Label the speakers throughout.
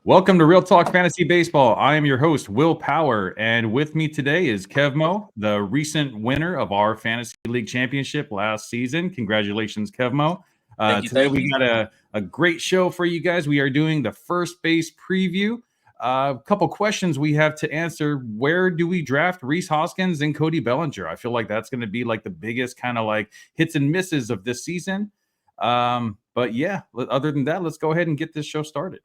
Speaker 1: Welcome to Real Talk Fantasy Baseball. I am your host, Will Power, and with me today is Kevmo, the recent winner of our Fantasy League Championship last season. Congratulations, Kevmo. Today we got a great show for you guys. We are doing the first base preview. A couple questions we have to answer. Where do we draft Rhys Hoskins and Cody Bellinger? I feel like that's going to be like the biggest kind of like hits and misses of this season. But yeah, other than that, let's go ahead and get this show started.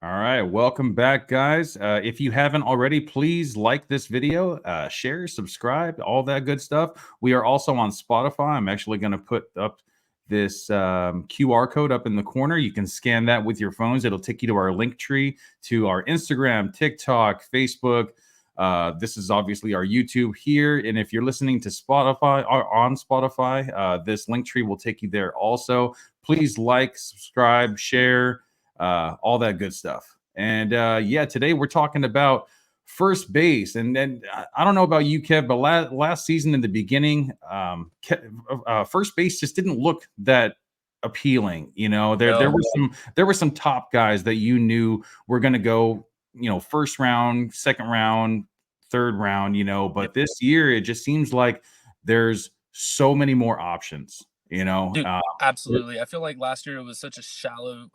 Speaker 1: All right, welcome back, guys. If you haven't already, please like this video, share, subscribe, all that good stuff. We are also on Spotify. I'm actually going to put up this QR code up in the corner. You can scan that with your phones. It'll take you to our link tree, to our Instagram, TikTok, Facebook. This is obviously our YouTube here. And if you're listening to Spotify or on Spotify, this link tree will take you there also. Please like, subscribe, share, all that good stuff. And yeah, today we're talking about first base. And then I don't know about you, Kev, but last season in the beginning, first base just didn't look that appealing. You know, there were some top guys that you knew were going to go, you know, first round, second round, third round, you know, but this year it just seems like there's so many more options. You know,
Speaker 2: dude, absolutely. I feel like last year it was such a shallow,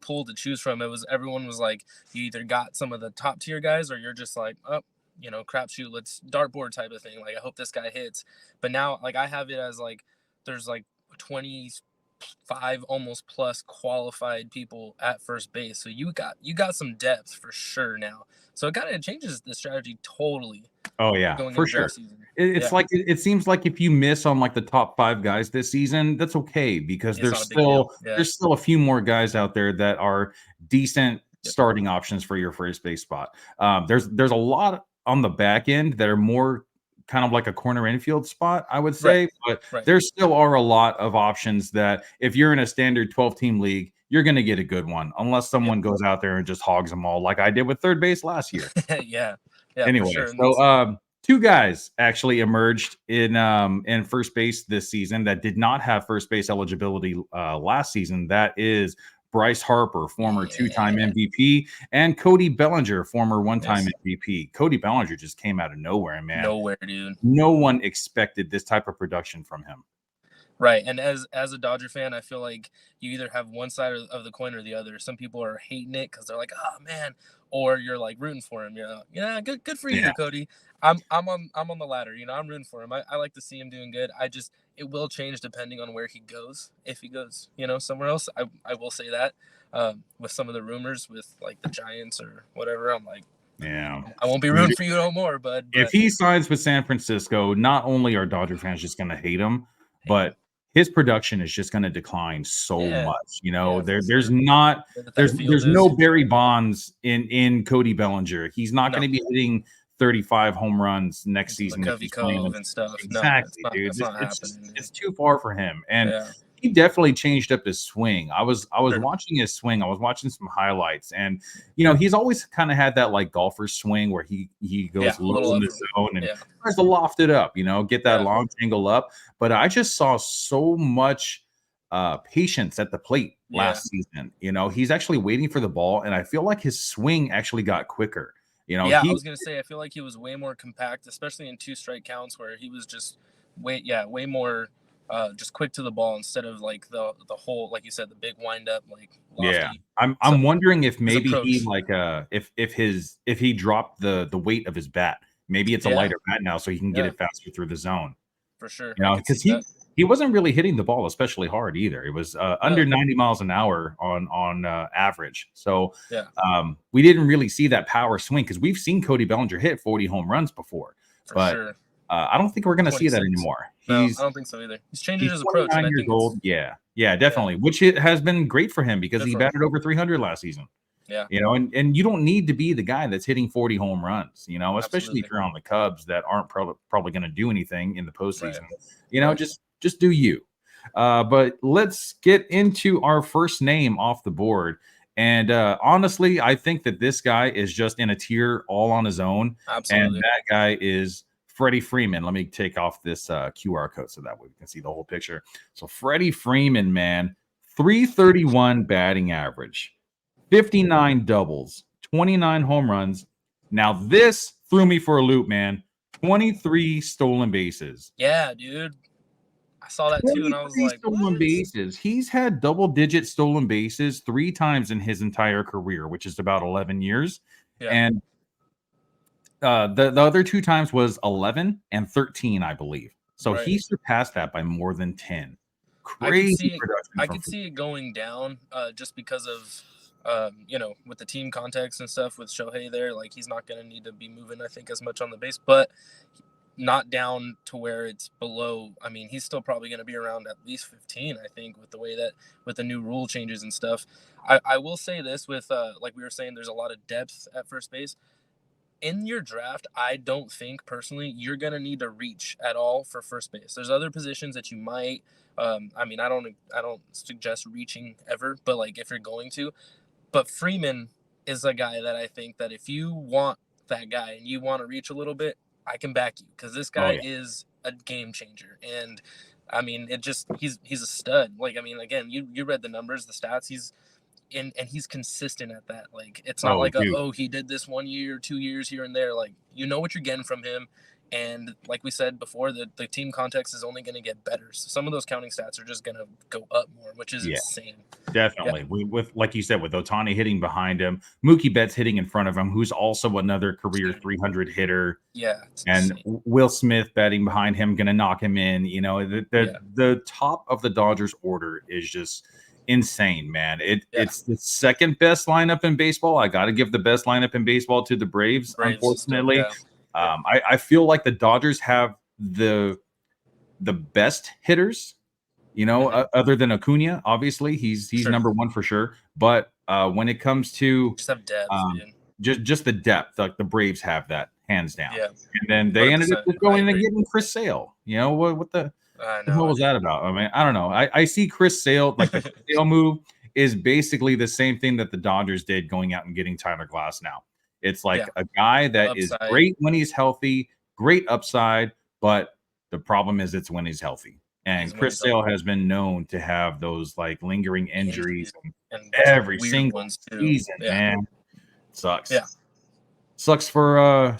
Speaker 2: pool to choose from. Everyone was like, you either got some of the top tier guys, or you're just like, oh, crapshoot, let's dartboard type of thing. Like, I hope this guy hits. But now, like, I have it as like, there's like 25 almost plus qualified people at first base. So you got some depth for sure now. So it kind of changes the strategy totally.
Speaker 1: Oh yeah, for sure. It's like it seems like if you miss on like the top 5 guys this season, that's okay, because there's still a few more guys out there that are decent starting options for your first base spot. There's a lot on the back end that are more kind of like a corner infield spot, I would say, but there still are a lot of options that if you're in a standard 12-team league, you're going to get a good one, unless someone goes out there and just hogs them all, like I did with third base last year.
Speaker 2: Yeah.
Speaker 1: Anyway, so 2 guys actually emerged in first base this season that did not have first base eligibility last season. That is Bryce Harper, former 2-time MVP, and Cody Bellinger, former 1-time MVP. Cody Bellinger just came out of nowhere, man.
Speaker 2: Nowhere, dude.
Speaker 1: No one expected this type of production from him.
Speaker 2: Right, and as a Dodger fan, I feel like you either have one side of the coin or the other. Some people are hating it because they're like, "Oh man," or you're like rooting for him. You're like, yeah, good for you, Cody. I'm on the latter. You know, I'm rooting for him. I like to see him doing good. It will change depending on where he goes. If he goes, somewhere else, I will say that. With some of the rumors with like the Giants or whatever, I'm like,
Speaker 1: yeah,
Speaker 2: I won't be rooting for you no more. But
Speaker 1: if he signs with San Francisco, not only are Dodger fans just going to hate him, but his production is just going to decline so much. You know, there's no Barry Bonds in Cody Bellinger. He's not going to be hitting 35 home runs next season.
Speaker 2: And stuff.
Speaker 1: Exactly, dude. It's too far for him. And he definitely changed up his swing. I was watching his swing. I was watching some highlights, and he's always kind of had that like golfer swing where he goes low in the zone and tries to loft it up, get that long angle up. But I just saw so much patience at the plate last season. He's actually waiting for the ball, and I feel like his swing actually got quicker.
Speaker 2: I was gonna say, I feel like he was way more compact, especially in 2-strike counts, where he was just way more just quick to the ball instead of like the whole, like you said, the big wind up, like lofty.
Speaker 1: I'm wondering if maybe he like if he dropped the weight of his bat, maybe it's a lighter bat now, so he can get it faster through the zone.
Speaker 2: For sure,
Speaker 1: because he wasn't really hitting the ball especially hard either. It was under 90 miles an hour on average. So we didn't really see that power swing, because we've seen Cody Bellinger hit 40 home runs before. I don't think we're going to see that anymore.
Speaker 2: No, I don't think so either. He's changing his approach.
Speaker 1: 29 years old. Yeah. Yeah, definitely. Which it has been great for him because he batted over 300 last season.
Speaker 2: Yeah.
Speaker 1: You know, and you don't need to be the guy that's hitting 40 home runs, you know, especially if you're on the Cubs that aren't probably going to do anything in the postseason. You know, just do you. But let's get into our first name off the board. And honestly, I think that this guy is just in a tier all on his own.
Speaker 2: Absolutely.
Speaker 1: And that guy is Freddie Freeman. Let me take off this QR code so that way we can see the whole picture. So Freddie Freeman, man, 331 batting average, 59 doubles, 29 home runs. Now this threw me for a loop, man. 23 stolen bases.
Speaker 2: Yeah, dude. I saw that too, and I was like,
Speaker 1: stolen bases. He's had double-digit stolen bases 3 times in his entire career, which is about 11 years.
Speaker 2: Yeah.
Speaker 1: And the other 2 times was 11 and 13, I believe. So he surpassed that by more than 10. Crazy production.
Speaker 2: I could see it going down just because of you know, with the team context and stuff with Shohei there. Like, he's not going to need to be moving, I think, as much on the base, but not down to where it's below. I mean, he's still probably going to be around at least 15, I think, with the way that with the new rule changes and stuff. I will say this with like we were saying, there's a lot of depth at first base. In your draft, I don't think personally you're going to need to reach at all for first base. There's other positions that you might I mean, I don't suggest reaching ever, but like if you're going to, but Freeman is a guy that I think that if you want that guy and you want to reach a little bit, I can back you, because this guy is a game changer. And I mean, it just he's a stud. Like, I mean, again, you read the numbers, the stats. He's and he's consistent at that. Like, it's not like he did this 1 year, 2 years here and there. Like, you know what you're getting from him. And like we said before, the team context is only going to get better. So some of those counting stats are just going to go up more, which is insane.
Speaker 1: Definitely. With like you said, with Ohtani hitting behind him, Mookie Betts hitting in front of him, who's also another career 300 hitter.
Speaker 2: Yeah.
Speaker 1: And insane. Will Smith batting behind him, going to knock him in. You know, the top of the Dodgers order is just insane, man. It's the second best lineup in baseball. I got to give the best lineup in baseball to the Braves unfortunately. I feel like the Dodgers have the best hitters, you know, other than Acuna. Obviously, he's number one for sure. But when it comes to
Speaker 2: just have depth,
Speaker 1: just the depth, like the Braves have that hands down.
Speaker 2: Yeah.
Speaker 1: And then they ended up just going and getting Chris Sale. You know what the hell was that about? I mean, I don't know. I see Chris Sale, like the Chris Sale move is basically the same thing that the Dodgers did going out and getting Tyler Glass now. It's like a guy that is great when he's healthy, great upside, but the problem is it's when he's healthy. And Chris Sale has been known to have those like lingering injuries and every single season, man. Sucks.
Speaker 2: Yeah.
Speaker 1: Sucks for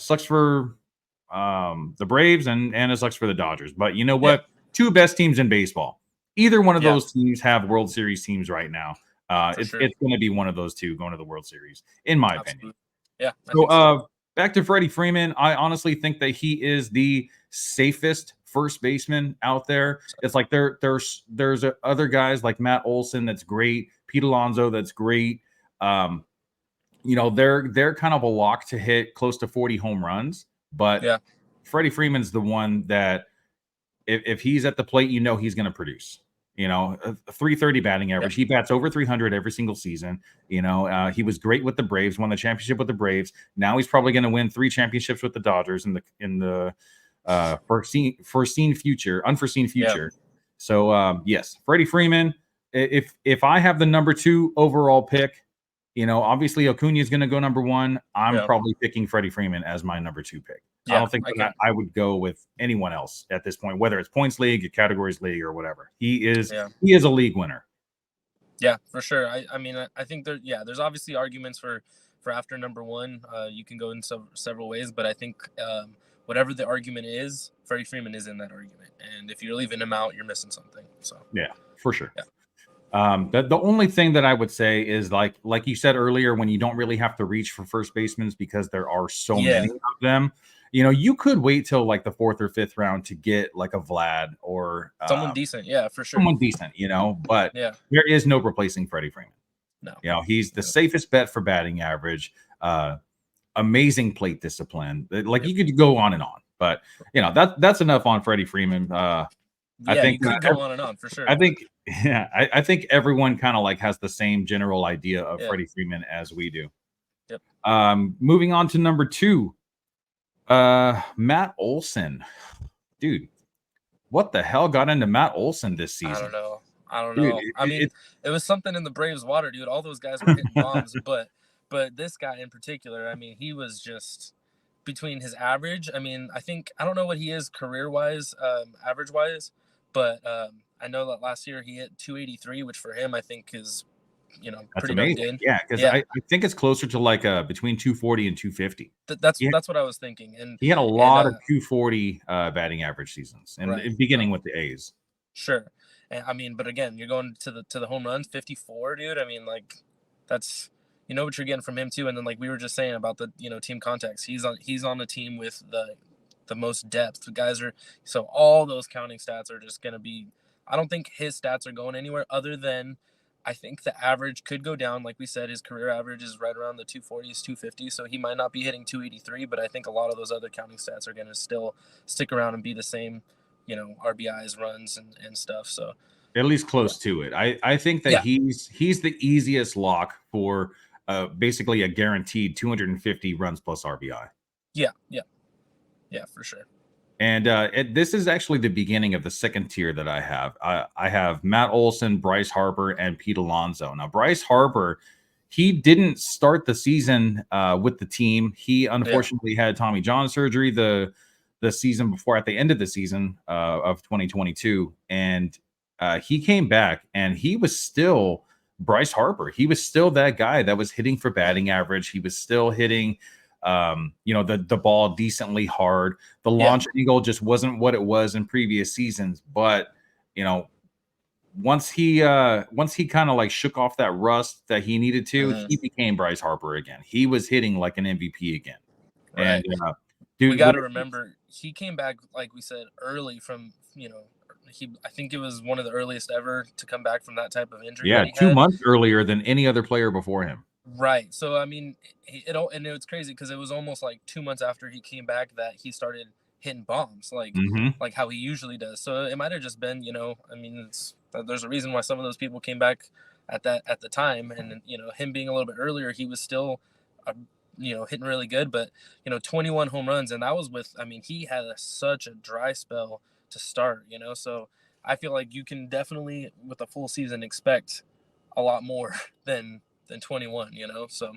Speaker 1: the Braves and it sucks for the Dodgers. But you know what? Two best teams in baseball. Either one of those teams have World Series teams right now. It's going to be one of those two going to the World Series, in my opinion.
Speaker 2: Yeah.
Speaker 1: So back to Freddie Freeman. I honestly think that he is the safest first baseman out there. It's like there's other guys like Matt Olson that's great, Pete Alonso that's great. You know, they're kind of a lock to hit close to 40 home runs, but Freddie Freeman's the one that if he's at the plate, you know he's going to produce. You know, a 330 batting average. He bats over 300 every single season. You know, he was great with the Braves, won the championship with the Braves. Now he's probably going to win 3 championships with the Dodgers in the unforeseen future. So yes, Freddie Freeman. If I have the number 2 overall pick, you know, obviously Acuna is going to go number 1. I'm probably picking Freddie Freeman as my number 2 pick. I don't think I would go with anyone else at this point, whether it's points league, a categories league, or whatever. He is a league winner.
Speaker 2: Yeah, for sure. I mean, I think there's obviously arguments for after number 1. You can go in several ways, but I think whatever the argument is, Freddie Freeman is in that argument. And if you're leaving him out, you're missing something. So
Speaker 1: yeah, for sure.
Speaker 2: Yeah.
Speaker 1: The only thing that I would say is like you said earlier, when you don't really have to reach for first basemen because there are so many of them. You know, you could wait till like the 4th or 5th round to get like a Vlad or
Speaker 2: someone decent. Yeah, for sure.
Speaker 1: Someone decent, you know, but there is no replacing Freddie Freeman.
Speaker 2: No.
Speaker 1: You know, he's the safest bet for batting average, amazing plate discipline. Like you could go on and on, but you know, that's enough on Freddie Freeman. I
Speaker 2: Yeah, you
Speaker 1: think
Speaker 2: could go on and on for sure,
Speaker 1: I
Speaker 2: but
Speaker 1: think yeah, I think everyone kind of like has the same general idea of
Speaker 2: yeah,
Speaker 1: Freddie Freeman as we do.
Speaker 2: yep.
Speaker 1: Moving on to number 2, Matt Olson. Dude, what the hell got into Matt Olson this
Speaker 2: I don't
Speaker 1: season?
Speaker 2: know. I don't
Speaker 1: Dude,
Speaker 2: know. I mean, it was something in the Braves water, dude. All those guys were hitting bombs, but this guy in particular, I mean, he was just between his average. I mean, I don't know what he is career wise, average wise, but I know that last year he hit 283, which for him I think is
Speaker 1: that's
Speaker 2: pretty darn
Speaker 1: amazing.
Speaker 2: good.
Speaker 1: Yeah, because
Speaker 2: Yeah,
Speaker 1: I think it's closer to like between 240 and 250. Yeah,
Speaker 2: that's what I was thinking,
Speaker 1: he had a
Speaker 2: and
Speaker 1: lot of 240 batting average seasons, and
Speaker 2: right,
Speaker 1: beginning
Speaker 2: no,
Speaker 1: with the A's.
Speaker 2: sure, and I mean, but again, you're going to the home runs, 54, dude. I mean, like, that's what you're getting from him too. And then like we were just saying about the team contacts, he's on the team with the most depth. The guys are so all those counting stats are just gonna be. I don't think his stats are going anywhere other than. I think the average could go down. Like we said, his career average is right around the 240s, 250. So he might not be hitting 283, but I think a lot of those other counting stats are going to still stick around and be the same, RBIs, runs, and stuff. So
Speaker 1: At least close to it. I think that
Speaker 2: yeah,
Speaker 1: he's the easiest lock for basically a guaranteed 250 runs plus RBI.
Speaker 2: yeah, yeah, yeah, for sure.
Speaker 1: And this is actually the beginning of the second tier that I have. I have Matt Olson, Bryce Harper, and Pete Alonso. Now, Bryce Harper, he didn't start the season with the team. He
Speaker 2: Yeah,
Speaker 1: unfortunately had Tommy John surgery the season before, at the end of the season of 2022, and he came back, and he was still Bryce Harper. He was still that guy that was hitting for batting average. He was still hitting, the ball decently hard. The
Speaker 2: yeah,
Speaker 1: launch angle just wasn't what it was in previous seasons, but you know, once he kind of like shook off that rust that he needed to,
Speaker 2: hmm
Speaker 1: he became Bryce Harper again. He was hitting like an MVP again. And
Speaker 2: right. We
Speaker 1: dude,
Speaker 2: got
Speaker 1: when
Speaker 2: to remember he came back like we said early from I think it was one of the earliest ever to come back from that type of injury
Speaker 1: yeah,
Speaker 2: that he
Speaker 1: 2
Speaker 2: had.
Speaker 1: months earlier than any other player before him.
Speaker 2: Right. So I mean, and it's crazy because it was almost like 2 months after he came back that he started hitting bombs,
Speaker 1: Mhm.
Speaker 2: like how he usually does. So it might have just been, I mean, there's a reason why some of those people came back at the time, and him being a little bit earlier, he was still, uh, hitting really good. But 21 home runs, and that was with, I mean, he had such a dry spell to start, So I feel like you can definitely, with a full season, expect a lot more than 21, So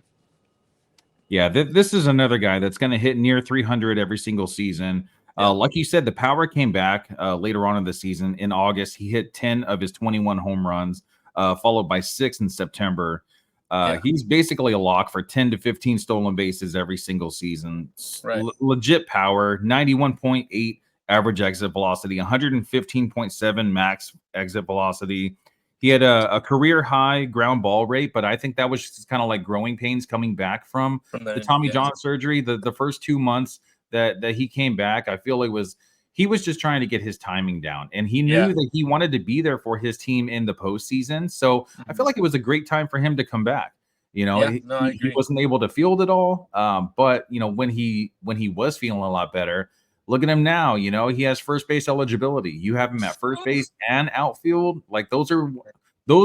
Speaker 1: Yeah, this is another guy that's going to hit near 300 every single season.
Speaker 2: yeah,
Speaker 1: Like you said, the power came back later on in the season. In August, he hit 10 of his 21 home runs, followed by 6 in September.
Speaker 2: yeah,
Speaker 1: He's basically a lock for 10 to 15 stolen bases every single season.
Speaker 2: right,
Speaker 1: Legit power, 91.8 average exit velocity, 115.7 max exit velocity. He had a career high ground ball rate, but I think that was just kind of like growing pains coming back from
Speaker 2: from
Speaker 1: the
Speaker 2: the
Speaker 1: Tommy
Speaker 2: yeah,
Speaker 1: John surgery. The first 2 months that he came back, I feel he was just trying to get his timing down, and he
Speaker 2: yeah,
Speaker 1: knew that he wanted to be there for his team in the postseason. So I feel
Speaker 2: mhm.
Speaker 1: like it was a great time for him to come back.
Speaker 2: Yeah, no, I
Speaker 1: He
Speaker 2: agree.
Speaker 1: wasn't able to field it all, but when he was feeling a lot better, look at him now. He has first base eligibility. You have him at first base and outfield. Like those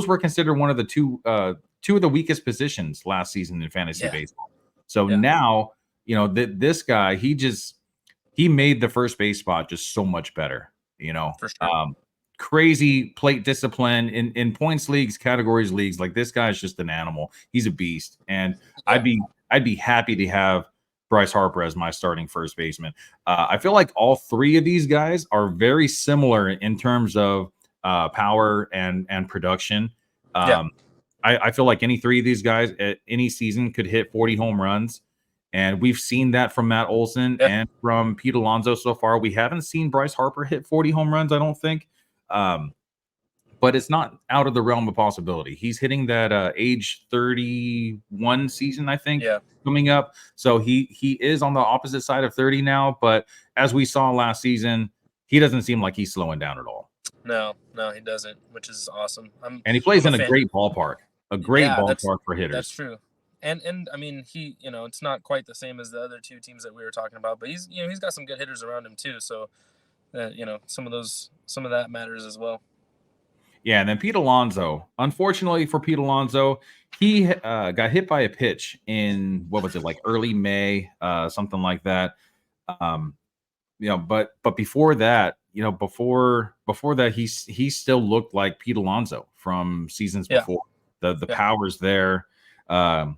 Speaker 1: were considered one of the two of the weakest positions last season in fantasy
Speaker 2: Yeah,
Speaker 1: baseball. So
Speaker 2: yeah,
Speaker 1: now, this guy, he made the first base spot just so much better. You know,
Speaker 2: for sure.
Speaker 1: um, Crazy plate discipline in points leagues, categories leagues. Like this guy's just an animal. He's a beast, and
Speaker 2: Yeah,
Speaker 1: I'd be happy to have Bryce Harper as my starting first baseman. I feel like all three of these guys are very similar in terms of power and production.
Speaker 2: yeah,
Speaker 1: Um, I feel like any three of these guys at any season could hit 40 home runs. And we've seen that from Matt Olson
Speaker 2: yeah,
Speaker 1: and from Pete Alonso so far. We haven't seen Bryce Harper hit 40 home runs, I don't think. Um, but it's not out of the realm of possibility. He's hitting that age 31 season, I think,
Speaker 2: yeah.
Speaker 1: coming up. So he is on the opposite side of 30 now. But as we saw last season, he doesn't seem like he's slowing down at all.
Speaker 2: No, no, he doesn't, which is awesome.
Speaker 1: And he
Speaker 2: I'm
Speaker 1: plays
Speaker 2: a
Speaker 1: in a
Speaker 2: fan.
Speaker 1: great ballpark, a great
Speaker 2: Yeah,
Speaker 1: ballpark for
Speaker 2: that's
Speaker 1: hitters.
Speaker 2: true. And I mean, it's not quite the same as the other two teams that we were talking about, but he's got some good hitters around him too. So some of that matters as well.
Speaker 1: Yeah, and then Pete Alonso. Unfortunately for Pete Alonso, he got hit by a pitch in what was it, like early May, something like that. Um, but before that, before that, he still looked like Pete Alonso from seasons
Speaker 2: Yeah,
Speaker 1: before. The
Speaker 2: yeah,
Speaker 1: powers there. Um,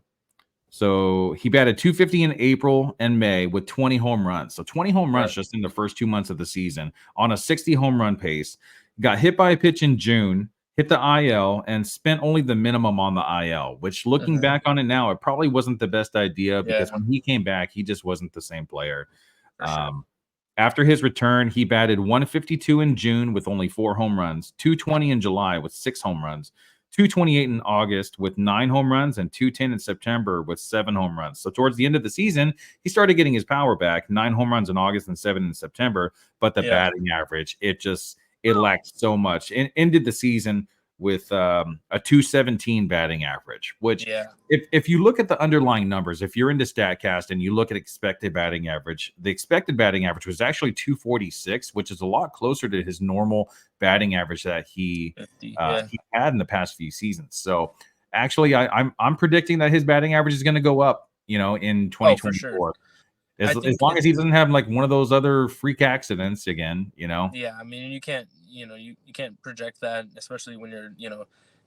Speaker 1: so he batted 250 in April and May with 20 home runs. So 20 home runs
Speaker 2: right.
Speaker 1: just in the first 2 months of the season on a 60 home run pace. Got hit by a pitch in June, hit the IL, and spent only the minimum on the IL, which looking
Speaker 2: Hmm.
Speaker 1: back on it now, it probably wasn't the best idea because
Speaker 2: Yeah,
Speaker 1: when he came back, he just wasn't the same player.
Speaker 2: for sure.
Speaker 1: Um, After his return, he batted 152 in June with only 4 home runs, 220 in July with 6 home runs, 228 in August with 9 home runs, and 210 in September with 7 home runs. So towards the end of the season, he started getting his power back, 9 home runs in August and 7 in September. But the
Speaker 2: Yeah,
Speaker 1: batting average, it lacked so much. It ended the season with a 217 batting average, which
Speaker 2: yeah,
Speaker 1: if you look at the underlying numbers, if you're into StatCast and you look at expected batting average, the expected batting average was actually 246, which is a lot closer to his normal batting average that
Speaker 2: 50. Yeah.
Speaker 1: he had in the past few seasons. So actually, I'm predicting that his batting average is going to go up, in
Speaker 2: Oh, for sure.
Speaker 1: 2024.
Speaker 2: I
Speaker 1: As
Speaker 2: think
Speaker 1: long as
Speaker 2: it's
Speaker 1: he doesn't have like one of those other freak accidents again.
Speaker 2: Yeah, I mean, you can't, you can't project that, especially when you're,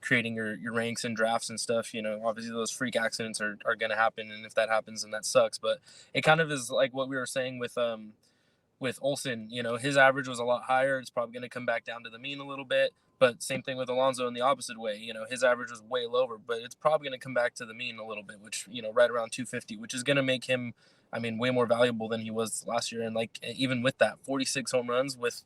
Speaker 2: creating your ranks and drafts and stuff. Obviously those freak accidents are going to happen, and if that happens, then that sucks. But it kind of is like what we were saying with Olsen. His average was a lot higher. It's probably going to come back down to the mean a little bit. But same thing with Alonso in the opposite way. His average was way lower, but it's probably going to come back to the mean a little bit, which, right around 250, which is going to make him, I mean, way more valuable than he was last year. And like even with that 46 home runs with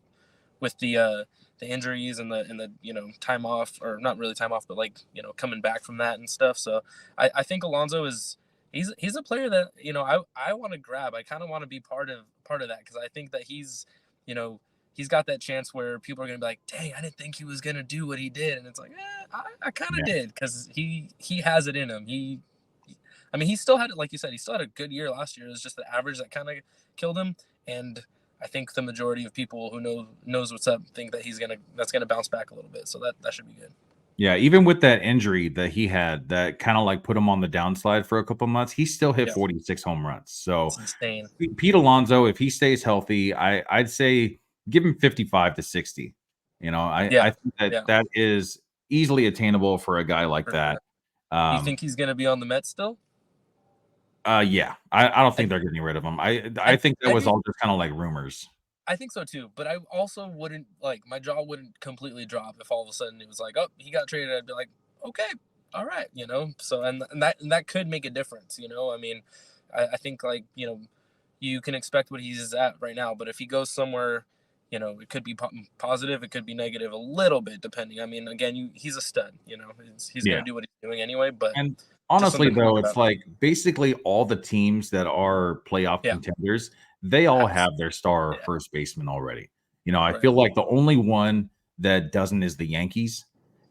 Speaker 2: the injuries and the time off, or not really time off, but like coming back from that and stuff. So I think Alonso is he's a player that I want to grab. I kind of want to be part of that, because I think that you know he's got that chance where people are gonna be like, dang, I didn't think he was gonna do what he did, and it's like, I kind of
Speaker 1: Yeah.
Speaker 2: did, because he has it in him. I mean, he still had it, like you said, he still had a good year last year. It was just the average that kind of killed him, and I think the majority of people who knows what's up think that that's gonna bounce back a little bit. So that should be good.
Speaker 1: Yeah, even with that injury that he had that kind of like put him on the downslide for a couple months, he still hit
Speaker 2: Yeah,
Speaker 1: 46 home runs. So
Speaker 2: it's insane.
Speaker 1: Pete Alonso, if he stays healthy, I'd say give him 55 to 60. I
Speaker 2: Yeah,
Speaker 1: think that
Speaker 2: yeah,
Speaker 1: that is easily attainable for a guy like
Speaker 2: for
Speaker 1: that.
Speaker 2: sure. You
Speaker 1: Um,
Speaker 2: think he's gonna be on the Mets still?
Speaker 1: yeah, I don't
Speaker 2: I
Speaker 1: think they're getting rid of him. I
Speaker 2: I
Speaker 1: think that
Speaker 2: I
Speaker 1: was
Speaker 2: think
Speaker 1: all just kind of like rumors.
Speaker 2: I think so too. But I also wouldn't, like, my jaw wouldn't completely drop if all of a sudden it was like, oh, he got traded. I'd be like, okay, all right, So and that could make a difference. I mean, I think, like, you can expect what he's at right now, but if he goes somewhere, it could be positive, it could be negative a little bit, depending. I mean, again, he's a stud. He's gonna
Speaker 1: Yeah.
Speaker 2: do what he's doing anyway, but
Speaker 1: And
Speaker 2: just
Speaker 1: honestly,
Speaker 2: something to think
Speaker 1: though, it's
Speaker 2: about.
Speaker 1: like basically all the teams that are playoff
Speaker 2: Yeah,
Speaker 1: contenders, they all
Speaker 2: has
Speaker 1: have their star
Speaker 2: yeah,
Speaker 1: first baseman already. I
Speaker 2: right,
Speaker 1: feel like the only one that doesn't is the Yankees,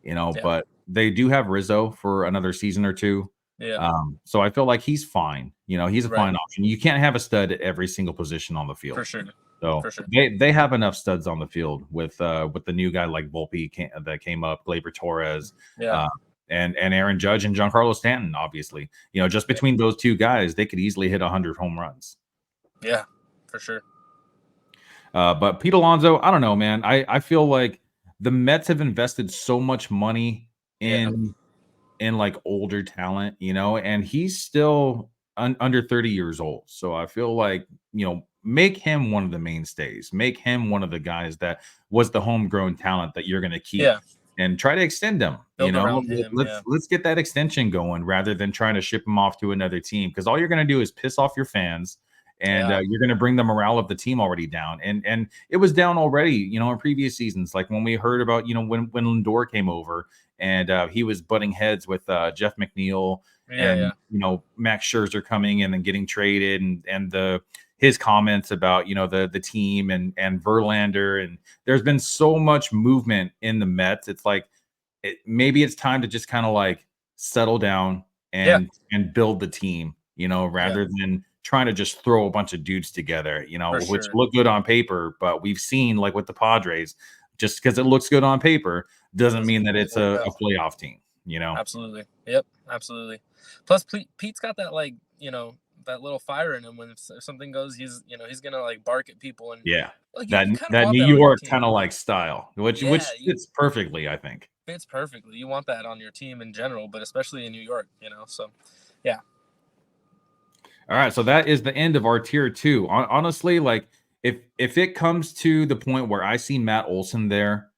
Speaker 2: yeah,
Speaker 1: but they do have Rizzo for another season or two.
Speaker 2: yeah,
Speaker 1: So I feel like he's fine. He's a
Speaker 2: right,
Speaker 1: fine option. You can't have a stud at every single position on the
Speaker 2: for
Speaker 1: field.
Speaker 2: sure,
Speaker 1: So
Speaker 2: for sure.
Speaker 1: they have enough studs on the field with the new guy like Volpe that came up, Gleyber Torres,
Speaker 2: Yeah,
Speaker 1: uh, and Aaron Judge and Giancarlo Stanton. Obviously, just
Speaker 2: yeah,
Speaker 1: between those two guys, they could easily hit 100 home runs.
Speaker 2: yeah, for sure.
Speaker 1: But Pete Alonso, I don't know, man. I feel like the Mets have invested so much money
Speaker 2: Yeah,
Speaker 1: in like older talent, and he's still under 30 years old. So I feel like, make him one of the mainstays, make him one of the guys that was the homegrown talent that you're going to keep
Speaker 2: yeah,
Speaker 1: and try to extend him.
Speaker 2: build around him.
Speaker 1: Let's
Speaker 2: Yeah,
Speaker 1: let's get that extension going rather than trying to ship him off to another team, because all you're going to do is piss off your fans, and
Speaker 2: yeah,
Speaker 1: you're going to bring the morale of the team already down. And it was down already, in previous seasons, like when we heard about, when Lindor came over and he was butting heads with Jeff McNeil,
Speaker 2: yeah,
Speaker 1: and
Speaker 2: yeah,
Speaker 1: Max Scherzer coming in and getting traded, and his comments about the team and Verlander, and there's been so much movement in the Mets. It's like maybe it's time to just kind of like settle down
Speaker 2: yeah,
Speaker 1: and build the team,
Speaker 2: yeah.
Speaker 1: rather than trying to just throw a bunch of dudes together,
Speaker 2: For
Speaker 1: which
Speaker 2: sure.
Speaker 1: look good on paper. But we've seen, like with the Padres, just because it looks good on paper doesn't mean that it's a playoff team.
Speaker 2: Absolutely. Yep. Absolutely. Plus, Pete's got that that little fire in him. When if something goes, he's gonna like bark at people, and
Speaker 1: Yeah,
Speaker 2: like
Speaker 1: that
Speaker 2: you kind of
Speaker 1: that
Speaker 2: want
Speaker 1: New
Speaker 2: that on your
Speaker 1: York
Speaker 2: team.
Speaker 1: kind of like style, which
Speaker 2: Yeah,
Speaker 1: fits perfectly, I think.
Speaker 2: fits perfectly. You want that on your team in general, but especially in New York. So yeah.
Speaker 1: All right, so that is the end of our tier 2. Honestly, like if it comes to the point where I see Matt Olson there,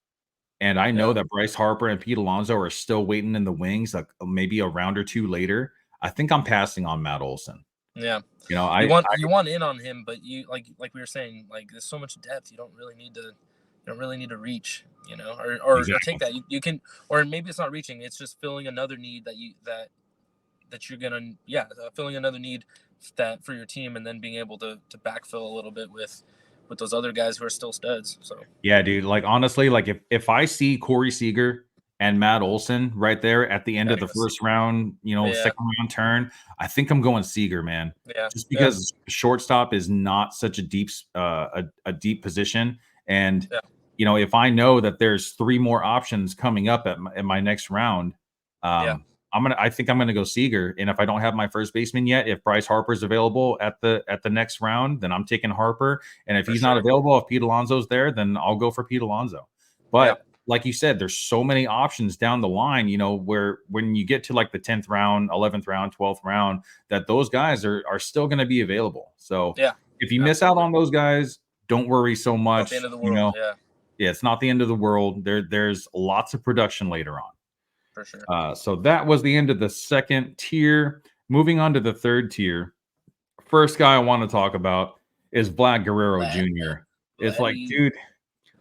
Speaker 1: and I know
Speaker 2: Yeah.
Speaker 1: that Bryce Harper and Pete Alonso are still waiting in the wings, like maybe a round or two later, I think I'm passing on Matt Olson.
Speaker 2: Yeah.
Speaker 1: I
Speaker 2: You want in on him, but you like we were saying, like there's so much depth. You don't really need to reach, or take
Speaker 1: exactly.
Speaker 2: that. You can, or maybe it's not reaching. It's just filling another need that you're gonna filling another need that for your team, and then being able to backfill a little bit with those other guys who are still studs. So
Speaker 1: Yeah, dude. Like honestly, like if I see Corey Seager and Matt Olson right there at the end of
Speaker 2: gotta
Speaker 1: the
Speaker 2: go see.
Speaker 1: first round,
Speaker 2: Yeah.
Speaker 1: second round turn, I think I'm going Seager, man.
Speaker 2: Yeah.
Speaker 1: Just
Speaker 2: Yeah.
Speaker 1: because shortstop is not such a a deep position, and
Speaker 2: Yeah.
Speaker 1: if I know that there's 3 more options coming up at my next round,
Speaker 2: Yeah.
Speaker 1: I think I'm gonna go Seager. And if I don't have my first baseman yet, if Bryce Harper's available at the next round, then I'm taking Harper. And if
Speaker 2: For
Speaker 1: he's not
Speaker 2: sure.
Speaker 1: available, if Pete Alonso's there, then I'll go for Pete Alonso.
Speaker 2: Yeah.
Speaker 1: But like you said, there's so many options down the line, where when you get to like the 10th round, 11th round, 12th round, that those guys are still going to be available. So
Speaker 2: Yeah.
Speaker 1: if you miss out
Speaker 2: Absolutely.
Speaker 1: on those guys, don't worry so
Speaker 2: Not the
Speaker 1: much.
Speaker 2: end of the world. Yeah.
Speaker 1: Yeah, it's not the end of the world. There's lots of production later on.
Speaker 2: For sure.
Speaker 1: So that was the end of the second tier. Moving on to the third tier. First guy I want to talk about is Vlad Guerrero
Speaker 2: Vlad,
Speaker 1: Jr. It's like,
Speaker 2: Vladdy.
Speaker 1: dude,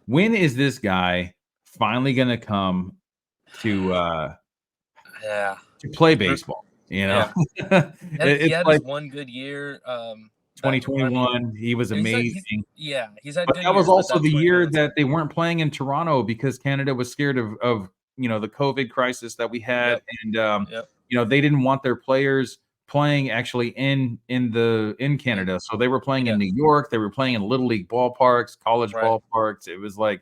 Speaker 1: when is this guy finally going to come to
Speaker 2: Yeah.
Speaker 1: play baseball?
Speaker 2: Yeah. He
Speaker 1: It's
Speaker 2: had his
Speaker 1: like
Speaker 2: one good year. That I mean,
Speaker 1: 2021. He was amazing.
Speaker 2: he's had
Speaker 1: But
Speaker 2: good
Speaker 1: that was
Speaker 2: years, but
Speaker 1: also
Speaker 2: that
Speaker 1: the year
Speaker 2: 2021
Speaker 1: that they weren't playing in Toronto because Canada was scared of the COVID crisis that we had,
Speaker 2: Yep.
Speaker 1: and
Speaker 2: Yep.
Speaker 1: they didn't want their players playing actually in
Speaker 2: Mm,
Speaker 1: Canada, so they were playing in
Speaker 2: yeah.
Speaker 1: New York. They were playing in little league ballparks, college
Speaker 2: Right.
Speaker 1: ballparks. It was like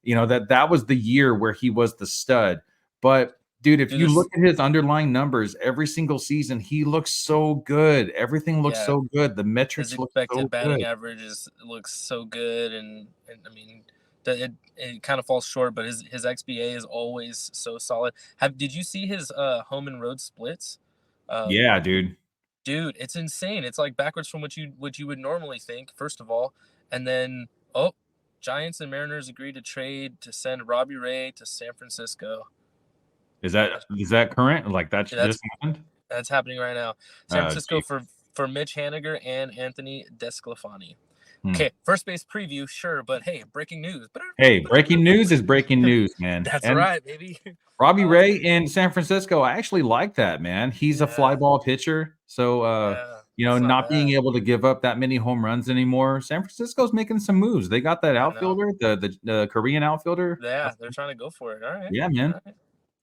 Speaker 1: that was the year where he was the stud. But dude, if
Speaker 2: Dude,
Speaker 1: you look
Speaker 2: there's
Speaker 1: at his underlying numbers every single season, he looks so good. Everything looks
Speaker 2: yeah.
Speaker 1: so good. The
Speaker 2: His
Speaker 1: metrics look so
Speaker 2: expected batting
Speaker 1: good.
Speaker 2: average looks so good, and I mean, it kind of falls short, but his XBA is always so solid. Did you see his home and road splits? Um,
Speaker 1: Yeah, dude.
Speaker 2: Dude, it's insane. It's like backwards from what you would normally think, first of all. And then, oh, Giants and Mariners agreed to trade to send Robbie Ray to San Francisco.
Speaker 1: Is that current? Like that
Speaker 2: That's
Speaker 1: just happened?
Speaker 2: that's happening right now. San
Speaker 1: Oh,
Speaker 2: Francisco
Speaker 1: geez.
Speaker 2: for Mitch Haniger and Anthony Desclafani.
Speaker 1: Hmm.
Speaker 2: Okay, first base preview, sure, but hey, breaking news.
Speaker 1: Hey, breaking news is breaking news, man.
Speaker 2: That's
Speaker 1: And
Speaker 2: right, baby.
Speaker 1: Robbie
Speaker 2: Oh,
Speaker 1: Ray in San Francisco, I actually like that, man. He's a fly
Speaker 2: yeah,
Speaker 1: ball pitcher. So
Speaker 2: yeah. That's not
Speaker 1: not being
Speaker 2: bad.
Speaker 1: able to give up that many home runs anymore. San Francisco's making some moves. They got that
Speaker 2: I know.
Speaker 1: outfielder, the Korean outfielder.
Speaker 2: Yeah, they're trying to go for it. All right.
Speaker 1: Yeah,
Speaker 2: All
Speaker 1: man.
Speaker 2: right.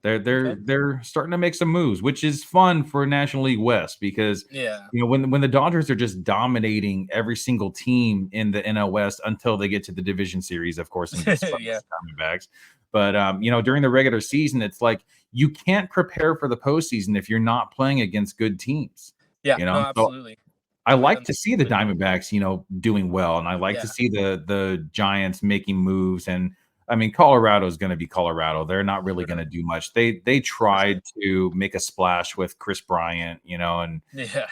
Speaker 1: They're
Speaker 2: Okay.
Speaker 1: they're they're starting to make some moves, which is fun for National League West because
Speaker 2: Yeah.
Speaker 1: when the Dodgers are just dominating every single team in the NL West until they get to the division series, of course, and get swept by
Speaker 2: Yeah.
Speaker 1: the Diamondbacks. But during the regular season, it's like you can't prepare for the postseason if you're not playing against good teams.
Speaker 2: Yeah.
Speaker 1: You know,
Speaker 2: No,
Speaker 1: so
Speaker 2: absolutely.
Speaker 1: I like to see the
Speaker 2: Understandably.
Speaker 1: Diamondbacks, doing well, and I like to
Speaker 2: Yeah.
Speaker 1: see the Giants making moves. And I mean, Colorado is going to be Colorado. They're not really going
Speaker 2: Sure.
Speaker 1: to do much. They
Speaker 2: For sure.
Speaker 1: tried to make a splash with Chris Bryant, and
Speaker 2: Yeah.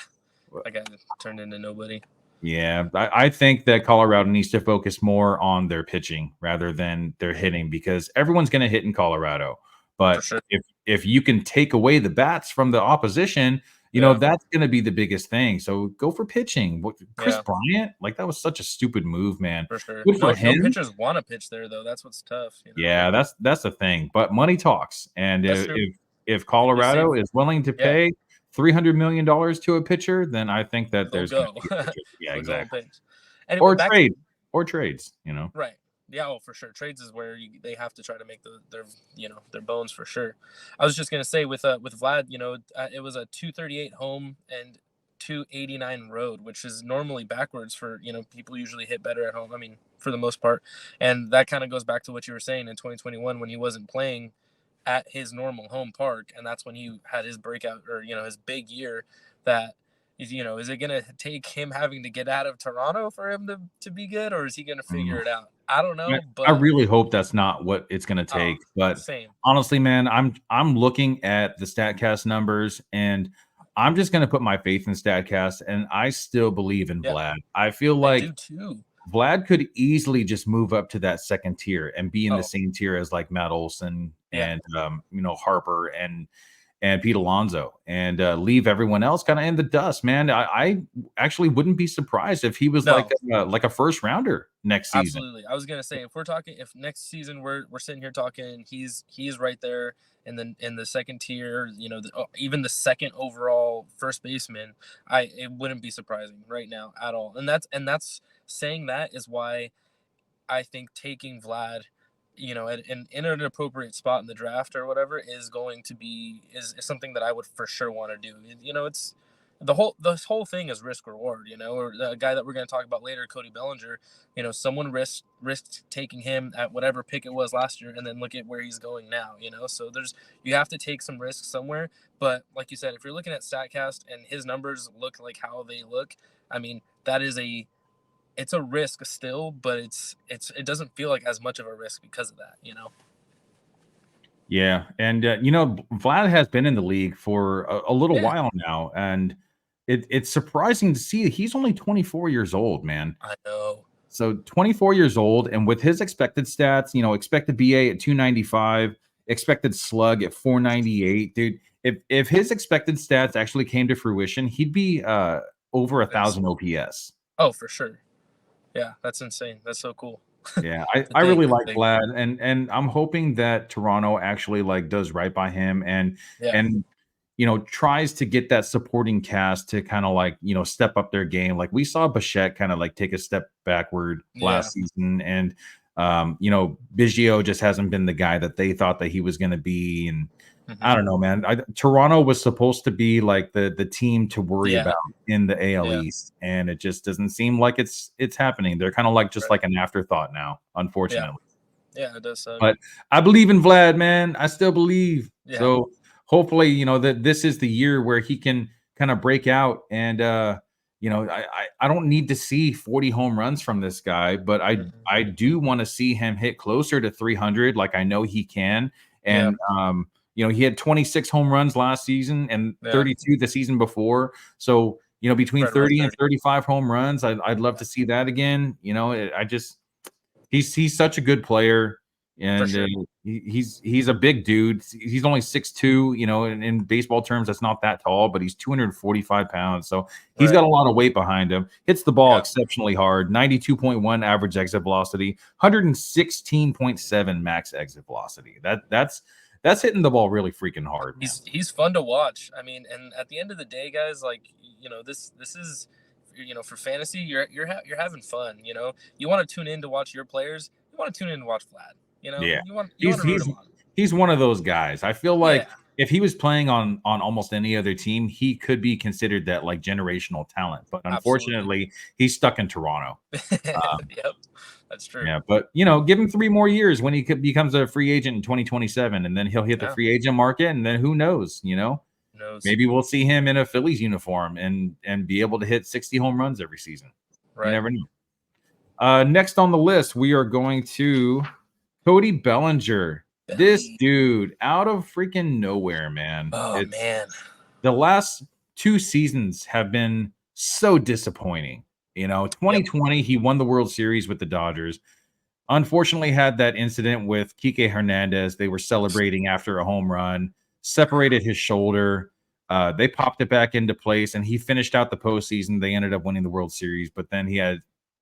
Speaker 2: That guy turned into nobody.
Speaker 1: yeah, I think that Colorado needs to focus more on their pitching rather than their hitting because everyone's going to hit in Colorado.
Speaker 2: For
Speaker 1: But
Speaker 2: sure.
Speaker 1: if you can take away the bats from the opposition,
Speaker 2: Yeah.
Speaker 1: that's going to be the biggest thing. So go for pitching. Chris
Speaker 2: Yeah.
Speaker 1: Bryant, like that was such a stupid move, man.
Speaker 2: For sure.
Speaker 1: Good for
Speaker 2: No
Speaker 1: him.
Speaker 2: pitchers want to pitch there though. That's what's tough.
Speaker 1: Yeah, that's the thing. But money talks, and
Speaker 2: That's true.
Speaker 1: if
Speaker 2: You save.
Speaker 1: Colorado is willing to
Speaker 2: Yeah.
Speaker 1: pay $300 million to a pitcher, then I think that
Speaker 2: They'll
Speaker 1: there's going to
Speaker 2: go.
Speaker 1: be a pitcher. Yeah,
Speaker 2: They'll go and
Speaker 1: exactly.
Speaker 2: pitch. Anyway,
Speaker 1: Or
Speaker 2: back to
Speaker 1: trade or trades.
Speaker 2: right. Yeah. Oh, for sure. Trades is where they have to try to make their bones for sure. I was just gonna say with Vlad, it was a 238 home and 289 road, which is normally backwards for, people usually hit better at home. I mean, for the most part. And that kind of goes back to what you were saying in 2021 when he wasn't playing at his normal home park. And that's when he had his breakout or, his big year that is, is it going to take him having to get out of Toronto for him to be good, or is he going to figure it out? I don't know,
Speaker 1: I
Speaker 2: but
Speaker 1: really hope that's not what it's going to take. But
Speaker 2: same.
Speaker 1: honestly, man, I'm looking at the Statcast numbers, and I'm just going to put my faith in Statcast, and I still believe in Vlad. I feel
Speaker 2: I
Speaker 1: like
Speaker 2: do too.
Speaker 1: Vlad could easily just move up to that second tier and be in the
Speaker 2: Oh,
Speaker 1: same tier as like Matt Olson
Speaker 2: yeah.
Speaker 1: and Harper and Pete Alonso, and leave everyone else kind of in the dust, man. I actually wouldn't be surprised if he was
Speaker 2: No.
Speaker 1: like a first rounder next season.
Speaker 2: Absolutely. I was gonna say if next season we're sitting here talking, he's right there in the second tier, even the second overall first baseman. It wouldn't be surprising right now at all. And that's saying that is why I think taking Vlad, in an appropriate spot in the draft or whatever is going to be is something that I would for sure want to do. It's this whole thing is risk reward. Or the guy that we're going to talk about later, Cody Bellinger. Someone risked taking him at whatever pick it was last year, and then look at where he's going now. So you have to take some risks somewhere. But like you said, if you're looking at Statcast and his numbers look like how they look, I mean that is it's a risk still, but it doesn't feel like as much of a risk because of that.
Speaker 1: Yeah, and Vlad has been in the league for a little
Speaker 2: Yeah.
Speaker 1: while now, and it's surprising to see he's only 24 years old, man.
Speaker 2: I know.
Speaker 1: So 24 years old, and with his expected stats, expected BA at 295, expected slug at 498, dude. If his expected stats actually came to fruition, he'd be over 1,000 OPS.
Speaker 2: Oh, for sure. Yeah, that's insane. That's so cool.
Speaker 1: Yeah, I really like Vlad, and I'm hoping that Toronto actually like does right by him and tries to get that supporting cast to kind of like step up their game. Like we saw Bichette kind of like take a step backward last season, and Biggio just hasn't been the guy that they thought that he was going to be, and I don't know, man. Toronto was supposed to be like the team to worry about in the AL East, and it just doesn't seem like it's happening. They're kind of like just like an afterthought now, unfortunately.
Speaker 2: Yeah, it does suck.
Speaker 1: But I believe in Vlad, man. I still believe.
Speaker 2: Yeah.
Speaker 1: So hopefully, that this is the year where he can kind of break out. And I don't need to see 40 home runs from this guy, but I do want to see him hit closer to 300, like I know he can. And he had 26 home runs last season and 32 the season before. So, between 30 and 35 home runs, I'd love to see that again. He's such a good player, and he's a big dude. He's only 6'2", in baseball terms, that's not that tall, but he's 245 pounds. So he's got a lot of weight behind him. Hits the ball exceptionally hard, 92.1 average exit velocity, 116.7 max exit velocity. That's hitting the ball really freaking hard, man.
Speaker 2: He's fun to watch. I mean, and at the end of the day, guys, like this is for fantasy, you're having fun. You want to tune in to watch your players. You want to tune in to watch Vlad.
Speaker 1: Yeah,
Speaker 2: you want to root him on.
Speaker 1: He's one of those guys. I feel like if he was playing on almost any other team, he could be considered that like generational talent. But unfortunately, he's stuck in Toronto.
Speaker 2: Yep, that's true.
Speaker 1: Yeah, but give him 3 more years when he becomes a free agent in 2027, and then he'll hit the free agent market, and then who knows? Maybe we'll see him in a Phillies uniform and be able to hit 60 home runs every season. Right. You never know. Next on the list, we are going to Cody Bellinger. This dude out of freaking nowhere, man.
Speaker 2: Oh, man.
Speaker 1: The last 2 seasons have been so disappointing. 2020, he won the World Series with the Dodgers. Unfortunately, had that incident with Kike Hernandez. They were celebrating after a home run, separated his shoulder. They popped it back into place, and he finished out the postseason. They ended up winning the World Series, but then he had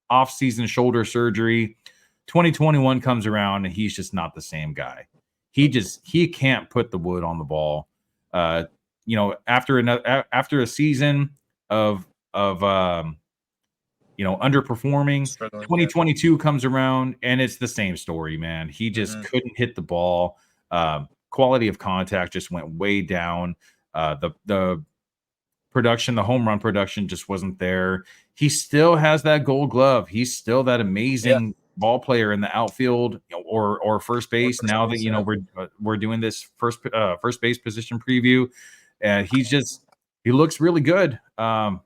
Speaker 1: off-season shoulder surgery. 2021 comes around, and he's just not the same guy. He can't put the wood on the ball. After a season of underperforming, 2022 comes around, and it's the same story, man. He just couldn't hit the ball. Quality of contact just went way down. The production, the home run production just wasn't there. He still has that Gold Glove. He's still that amazing ball player in the outfield or first base. Now that we're doing this first base position preview, and he looks really good. I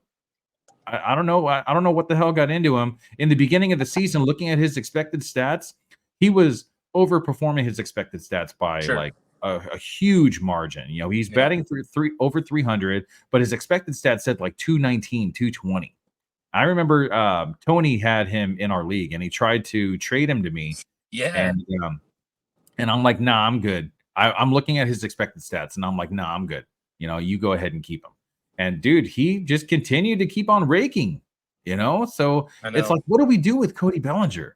Speaker 1: don't know. I don't know what the hell got into him in the beginning of the season. Looking at his expected stats, he was overperforming his expected stats by like a huge margin. He's batting over 300, but his expected stats said like 219, 220. I remember Tony had him in our league, and he tried to trade him to me.
Speaker 2: Yeah.
Speaker 1: And I'm like, nah, I'm good. I'm looking at his expected stats, and I'm like, nah, I'm good. You go ahead and keep him. And dude, he just continued to keep on raking. So it's like, what do we do with Cody Bellinger?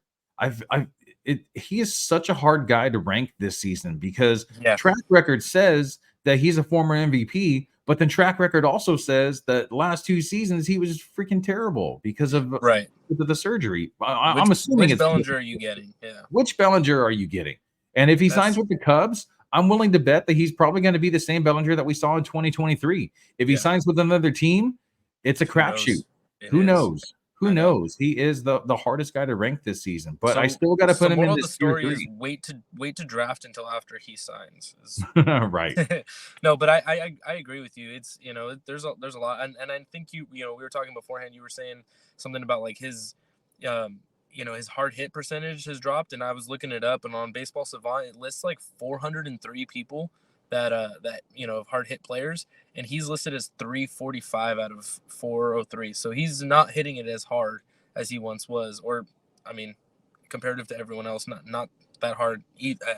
Speaker 1: He is such a hard guy to rank this season because track record says that he's a former MVP, but then track record also says that last 2 seasons he was freaking terrible because of the surgery. I'm assuming
Speaker 2: which Bellinger are you getting? Yeah.
Speaker 1: Which Bellinger are you getting? And if he signs with the Cubs, I'm willing to bet that he's probably going to be the same Bellinger that we saw in 2023. If he signs with another team, it's a crapshoot. Who knows? Who knows? He is the hardest guy to rank this season, but I still got to put him in this tier 3.
Speaker 2: Is wait to draft until after he signs.
Speaker 1: Right.
Speaker 2: No, but I agree with you. It's there's a lot, and I think we were talking beforehand. You were saying something about like his his hard hit percentage has dropped, and I was looking it up, and on Baseball Savant it lists like 403 people that hard hit players, and he's listed as 345 out of 403. So he's not hitting it as hard as he once was, or I mean, comparative to everyone else, not that hard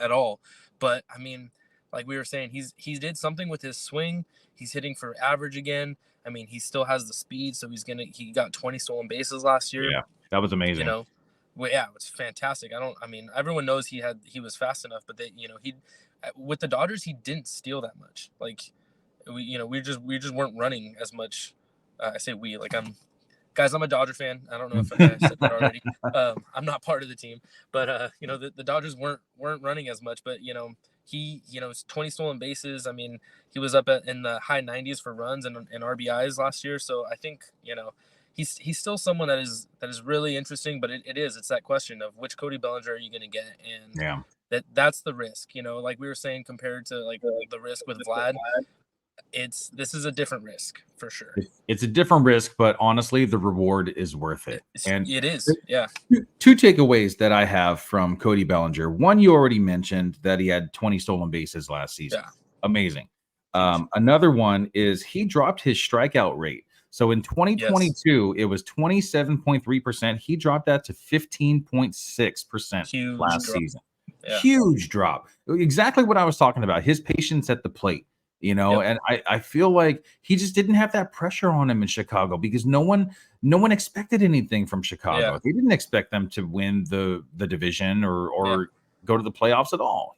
Speaker 2: at all. But I mean, like we were saying, he did something with his swing. He's hitting for average again. I mean, he still has the speed, so he got 20 stolen bases last year.
Speaker 1: Yeah, that was amazing.
Speaker 2: Well, yeah, it was fantastic. Everyone knows he was fast enough, but with the Dodgers, he didn't steal that much. Like we just weren't running as much. I say we, like I'm a Dodger fan. I don't know if I said that already. I'm not part of the team, but the Dodgers weren't running as much, but he 20 stolen bases. I mean, he was up in the high 90s for runs and RBIs last year. So I think he's still someone that is really interesting, but it's that question of which Cody Bellinger are you going to get, and that's the risk. Like we were saying, compared to like the risk with Vlad, this is a different risk for sure.
Speaker 1: It's a different risk, but honestly, the reward is worth it. And
Speaker 2: it is. Yeah.
Speaker 1: Two takeaways that I have from Cody Bellinger. One, you already mentioned that he had 20 stolen bases last season. Yeah. Amazing. Another one is he dropped his strikeout rate. So in 2022, it was 27.3%. He dropped that to 15.6% last season. Yeah. Huge drop. Exactly what I was talking about. His patience at the plate. And I feel like he just didn't have that pressure on him in Chicago because no one expected anything from Chicago. Yeah. They didn't expect them to win the division or go to the playoffs at all,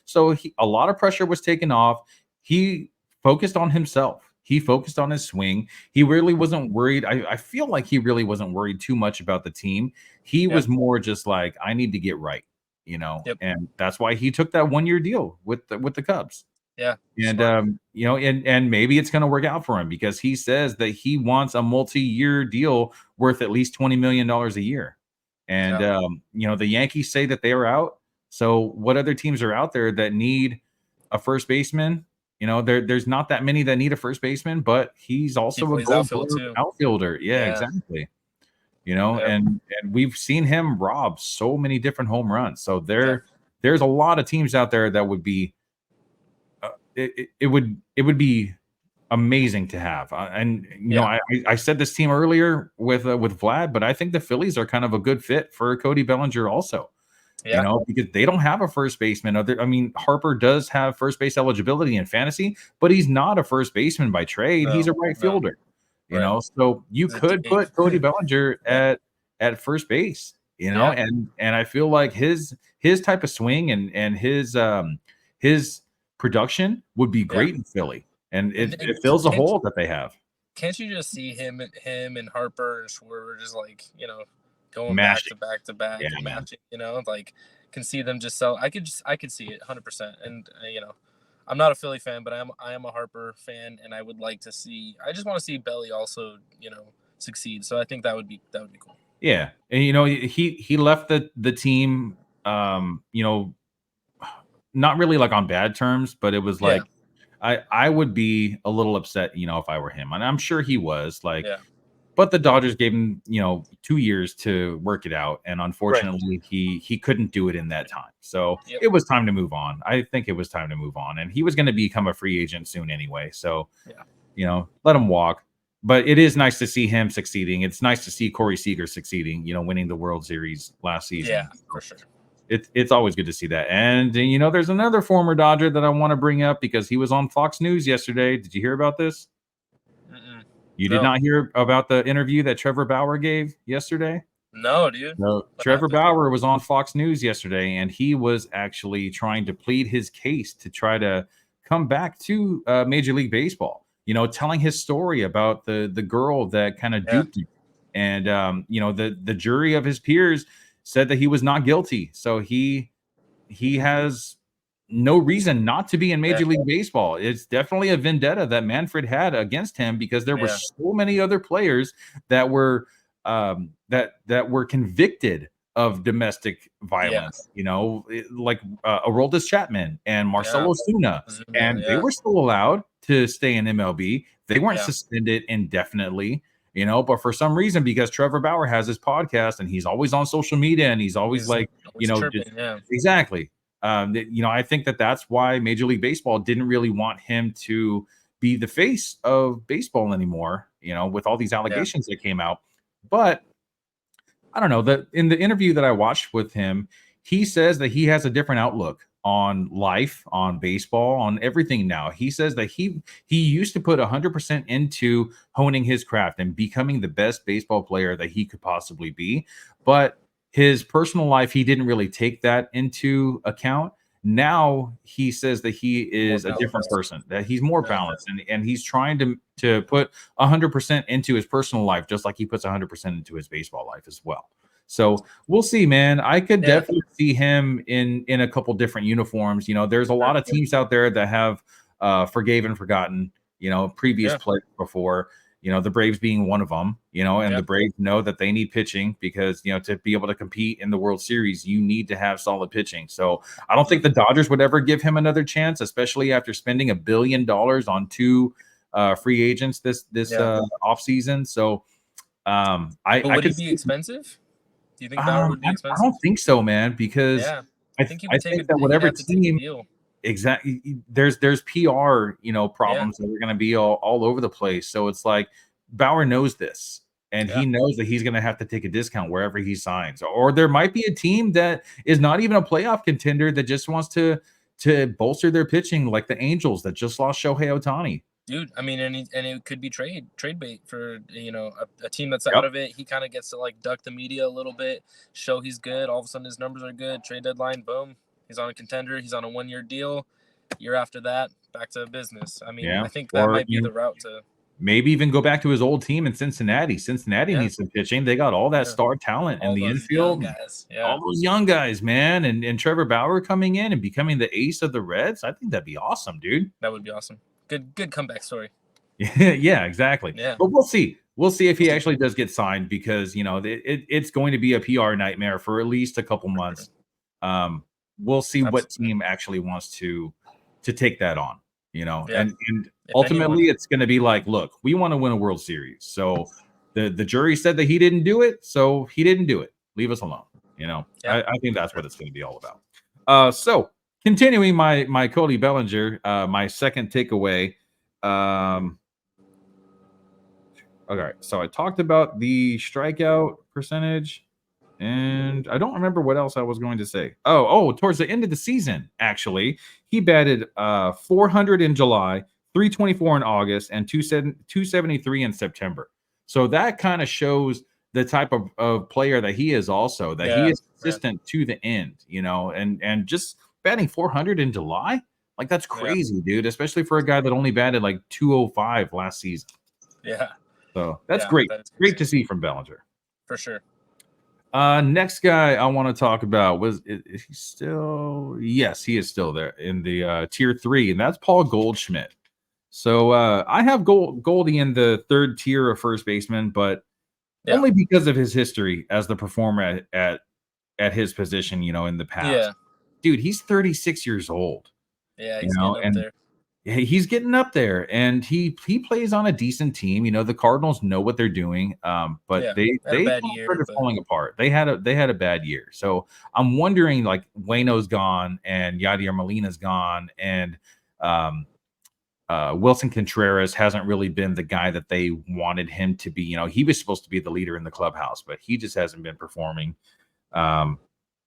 Speaker 1: So a lot of pressure was taken off. He focused on himself. He focused on his swing. He really wasn't worried. I feel like he really wasn't worried too much about the team. He was more just like, I need to get right, and that's why he took that 1-year deal with the Cubs.
Speaker 2: Yeah.
Speaker 1: And and maybe it's going to work out for him because he says that he wants a multi-year deal worth at least $20 million a year. And the Yankees say that they are out. So what other teams are out there that need a first baseman? There's not that many that need a first baseman, but he's also a gold outfielder. Yeah, exactly. And we've seen him rob so many different home runs. So there's a lot of teams out there that would be it would be amazing to have. I said this team earlier with Vlad, but I think the Phillies are kind of a good fit for Cody Bellinger also. Because they don't have a first baseman. Harper does have first base eligibility in fantasy, but he's not a first baseman by trade. He's a right fielder. So you could put Cody Bellinger at first base. And I feel like his type of swing and his production would be great in Philly, and it fills a hole that they have.
Speaker 2: Can't you just see him and Harper and Schwarber just like going back to back and matching? Like can see them just sell. I could see it 100%, and I'm not a Philly fan, but I am a Harper fan, and I would like to see. I just want to see Belly also, succeed. So I think that would be cool.
Speaker 1: Yeah, and he left the team, not really like on bad terms, but it was
Speaker 2: Yeah,
Speaker 1: like I would be a little upset, if I were him, and I'm sure he was like.
Speaker 2: yeah,
Speaker 1: But the Dodgers gave him, 2 years to work it out, and
Speaker 2: right.
Speaker 1: unfortunately, he couldn't do it in that time. So
Speaker 2: Yep.
Speaker 1: it was time to move on. I think it was time to move on, and he was going to become a free agent soon anyway. So
Speaker 2: Yeah,
Speaker 1: let him walk. But it is nice to see him succeeding. It's nice to see Corey Seager succeeding. Winning the World Series last season.
Speaker 2: yeah, for sure.
Speaker 1: It's always good to see that. And there's another former Dodger that I want to bring up because he was on Fox News yesterday. Did you hear about this?
Speaker 2: Mm-mm.
Speaker 1: You did
Speaker 2: No,
Speaker 1: not hear about the interview that Trevor Bauer gave yesterday?
Speaker 2: no, dude.
Speaker 1: No.
Speaker 2: What
Speaker 1: Trevor
Speaker 2: happened?
Speaker 1: Bauer was on Fox News yesterday, and he was actually trying to plead his case to try to come back to Major League Baseball. Telling his story about the girl that kind of
Speaker 2: Yeah,
Speaker 1: duped him, and the jury of his peers said that he was not guilty. So he has no reason not to be in
Speaker 2: yeah,
Speaker 1: Major League Baseball. It's definitely a vendetta that Manfred had against him because there were
Speaker 2: yeah,
Speaker 1: so many other players that were that were convicted of domestic
Speaker 2: yeah,
Speaker 1: violence. Like Aroldis Chapman and
Speaker 2: yeah.
Speaker 1: Marcelo Zuna,
Speaker 2: Zuna,
Speaker 1: and they
Speaker 2: yeah,
Speaker 1: were still allowed to stay in MLB. They weren't
Speaker 2: yeah.
Speaker 1: suspended indefinitely. But for some reason, because Trevor Bauer has his podcast and he's always on social media and he's always
Speaker 2: He's
Speaker 1: like,
Speaker 2: always
Speaker 1: just
Speaker 2: chirping. Yeah,
Speaker 1: exactly. I think that's why Major League Baseball didn't really want him to be the face of baseball anymore, with all these
Speaker 2: yeah,
Speaker 1: allegations that came out. But I don't know that in the interview that I watched with him, he says that he has a different outlook on life, on baseball, on everything now. He says that he used to put 100% into honing his craft and becoming the best baseball player that he could possibly be, but his personal life he didn't really take that into account. Now he says that he
Speaker 2: more
Speaker 1: is a different
Speaker 2: balanced.
Speaker 1: person, that he's more
Speaker 2: Yeah,
Speaker 1: balanced, and he's trying to put 100% into his personal life, just like he puts 100% into his baseball life as well. So we'll see, man. I could
Speaker 2: yeah,
Speaker 1: definitely see him in a couple different uniforms. There's a lot of teams out there that have forgave and forgotten, previous
Speaker 2: yeah,
Speaker 1: players before. The Braves being one of them. And
Speaker 2: yeah,
Speaker 1: the Braves know that they need pitching because to be able to compete in the World Series, you need to have solid pitching. So I don't think the Dodgers would ever give him another chance, especially after spending $1 billion on two free agents this
Speaker 2: yeah.
Speaker 1: offseason. So
Speaker 2: But
Speaker 1: I
Speaker 2: would he
Speaker 1: could
Speaker 2: be
Speaker 1: see.
Speaker 2: expensive? Do you think Bauer would be
Speaker 1: I
Speaker 2: expensive?
Speaker 1: don't think so, man, because
Speaker 2: Yeah, I
Speaker 1: I
Speaker 2: think he
Speaker 1: I
Speaker 2: would take
Speaker 1: think
Speaker 2: it.
Speaker 1: that
Speaker 2: He'd
Speaker 1: whatever
Speaker 2: have to take a
Speaker 1: team
Speaker 2: deal.
Speaker 1: exactly there's PR,
Speaker 2: Yeah,
Speaker 1: problems that are going to be all over the place. So it's like Bauer knows this and
Speaker 2: yeah,
Speaker 1: he knows that he's going to have to take a discount wherever he signs. Or there might be a team that is not even a playoff contender that just wants to bolster their pitching like the Angels that just lost Shohei Ohtani.
Speaker 2: dude. I mean, and it could be trade bait for a team that's out
Speaker 1: Yep.
Speaker 2: of it. He kind of gets to like duck the media a little bit, show he's good. All of a sudden, his numbers are good. Trade deadline, boom, he's on a contender. He's on a 1 year deal. Year after that, back to business. I mean,
Speaker 1: Yeah.
Speaker 2: I think that
Speaker 1: Or
Speaker 2: might be the route to.
Speaker 1: maybe even go back to his old team in Cincinnati. Cincinnati
Speaker 2: Yeah,
Speaker 1: needs some pitching. They got all that
Speaker 2: yeah.
Speaker 1: star talent in
Speaker 2: All
Speaker 1: the
Speaker 2: those young
Speaker 1: infield.
Speaker 2: guys. Yeah,
Speaker 1: All those young guys, man, and Trevor Bauer coming in and becoming the ace of the Reds. I think that'd be awesome, dude.
Speaker 2: that would be awesome. Good comeback story.
Speaker 1: Yeah, exactly.
Speaker 2: Yeah,
Speaker 1: But we'll see. We'll see if
Speaker 2: we'll
Speaker 1: he
Speaker 2: see.
Speaker 1: actually does get signed because it's going to be a PR nightmare for at least a couple months. Um, we'll see what
Speaker 2: Absolutely.
Speaker 1: team actually wants to take that on.
Speaker 2: Yeah.
Speaker 1: And
Speaker 2: If anyone.
Speaker 1: ultimately it's going to be like, look, we want to win a World Series. So the jury said that he didn't do it, so he didn't do it. Leave us alone.
Speaker 2: Yeah.
Speaker 1: I think that's what it's going to be all about. So continuing my Cody Bellinger, my second takeaway. Okay, so I talked about the strikeout percentage, and I don't remember what else I was going to say. Towards the end of the season, actually, he batted 400 in July, 324 in August, and 273 in September. So that kind of shows the type of player that he is also, that he
Speaker 2: Yeah.
Speaker 1: is consistent to the end, and just batting 400 in July, like that's
Speaker 2: Yeah.
Speaker 1: crazy, dude, especially for a guy that only batted like 205 last season.
Speaker 2: Yeah.
Speaker 1: So that's
Speaker 2: Yeah.
Speaker 1: great.
Speaker 2: That is
Speaker 1: Great
Speaker 2: crazy.
Speaker 1: to see from Bellinger.
Speaker 2: For sure.
Speaker 1: Next guy I want to talk about is he still? Yes, he is still there in the tier 3, and that's Paul Goldschmidt. So I have Goldie in the third tier of first baseman, but
Speaker 2: Yeah.
Speaker 1: only because of his history as the performer at his position, in the past.
Speaker 2: Yeah.
Speaker 1: Dude, he's 36 years old,
Speaker 2: Yeah, he's getting up
Speaker 1: and
Speaker 2: there.
Speaker 1: he's getting up there, and he plays on a decent team. The Cardinals know what they're doing, but
Speaker 2: Yeah.
Speaker 1: they
Speaker 2: Had a bad
Speaker 1: kind of
Speaker 2: year,
Speaker 1: started
Speaker 2: but
Speaker 1: falling apart. They had a bad year, so I'm wondering, like, Wayno's gone and Yadier Molina's gone, and um, Wilson Contreras hasn't really been the guy that they wanted him to be. He was supposed to be the leader in the clubhouse, but he just hasn't been performing. Um,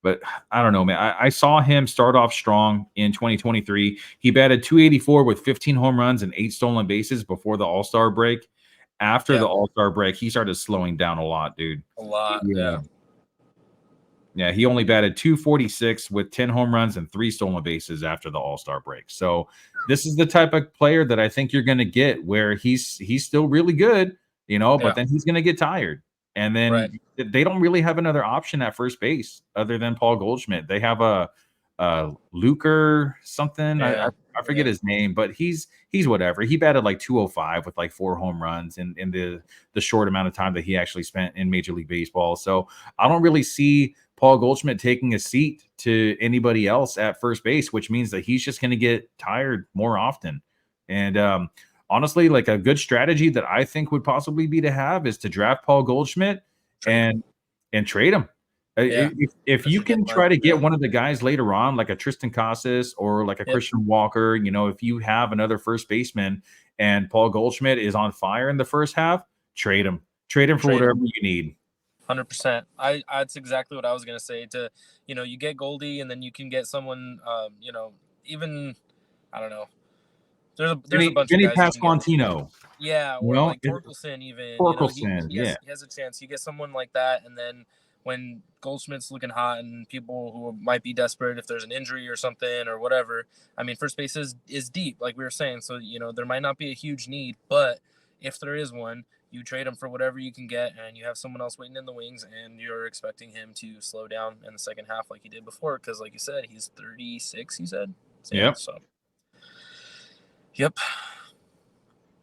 Speaker 1: but I don't know, man. I saw him start off strong in 2023. He batted 284 with 15 home runs and 8 stolen bases before the All-Star break. After
Speaker 2: yeah,
Speaker 1: the All-Star break, he started slowing down a lot, dude.
Speaker 2: a lot.
Speaker 1: Yeah.
Speaker 2: Yeah.
Speaker 1: Yeah, he only batted 246 with 10 home runs and 3 stolen bases after the All-Star break. So this is the type of player that I think you're going to get, where he's still really good, but
Speaker 2: Yeah.
Speaker 1: then he's going to get tired. And
Speaker 2: Right.
Speaker 1: then they don't really have another option at first base other than Paul Goldschmidt. They have a Luker something. I,
Speaker 2: Yeah.
Speaker 1: I I forget
Speaker 2: Yeah.
Speaker 1: his name, but he's whatever. He batted like 205 with like 4 home runs in the short amount of time that he actually spent in Major League Baseball. So I don't really see Paul Goldschmidt taking a seat to anybody else at first base, which means that he's just going to get tired more often. And honestly, like, a good strategy that I think would possibly be to have is to draft Paul Goldschmidt
Speaker 2: Trade him.
Speaker 1: and trade him.
Speaker 2: Yeah.
Speaker 1: If
Speaker 2: Push
Speaker 1: you
Speaker 2: the
Speaker 1: can
Speaker 2: deadline.
Speaker 1: try to get
Speaker 2: Yeah.
Speaker 1: one of the guys later on, like a Tristan Casas or like a
Speaker 2: Yep.
Speaker 1: Christian Walker, if you have another first baseman and Paul Goldschmidt is on fire in the first half, trade him. Trade him for
Speaker 2: Trade
Speaker 1: whatever
Speaker 2: him.
Speaker 1: you need.
Speaker 2: 100%. That's exactly what I was gonna say. You get Goldie, and then you can get someone. Even I don't know. There's a bunch of
Speaker 1: Vinny
Speaker 2: guys you can get.
Speaker 1: Pasquantino,
Speaker 2: Yeah, or like
Speaker 1: it's
Speaker 2: Torkelson even.
Speaker 1: Torkelson, yeah.
Speaker 2: He has a chance. You get someone like that, and then when Goldschmidt's looking hot and people who might be desperate if there's an injury or something or whatever. I mean, first base is deep, like we were saying. So, there might not be a huge need, but if there is one, you trade him for whatever you can get, and you have someone else waiting in the wings, and you're expecting him to slow down in the second half like he did before. Because, like you said, he's 36, you said? So,
Speaker 1: Yep.
Speaker 2: So, yep.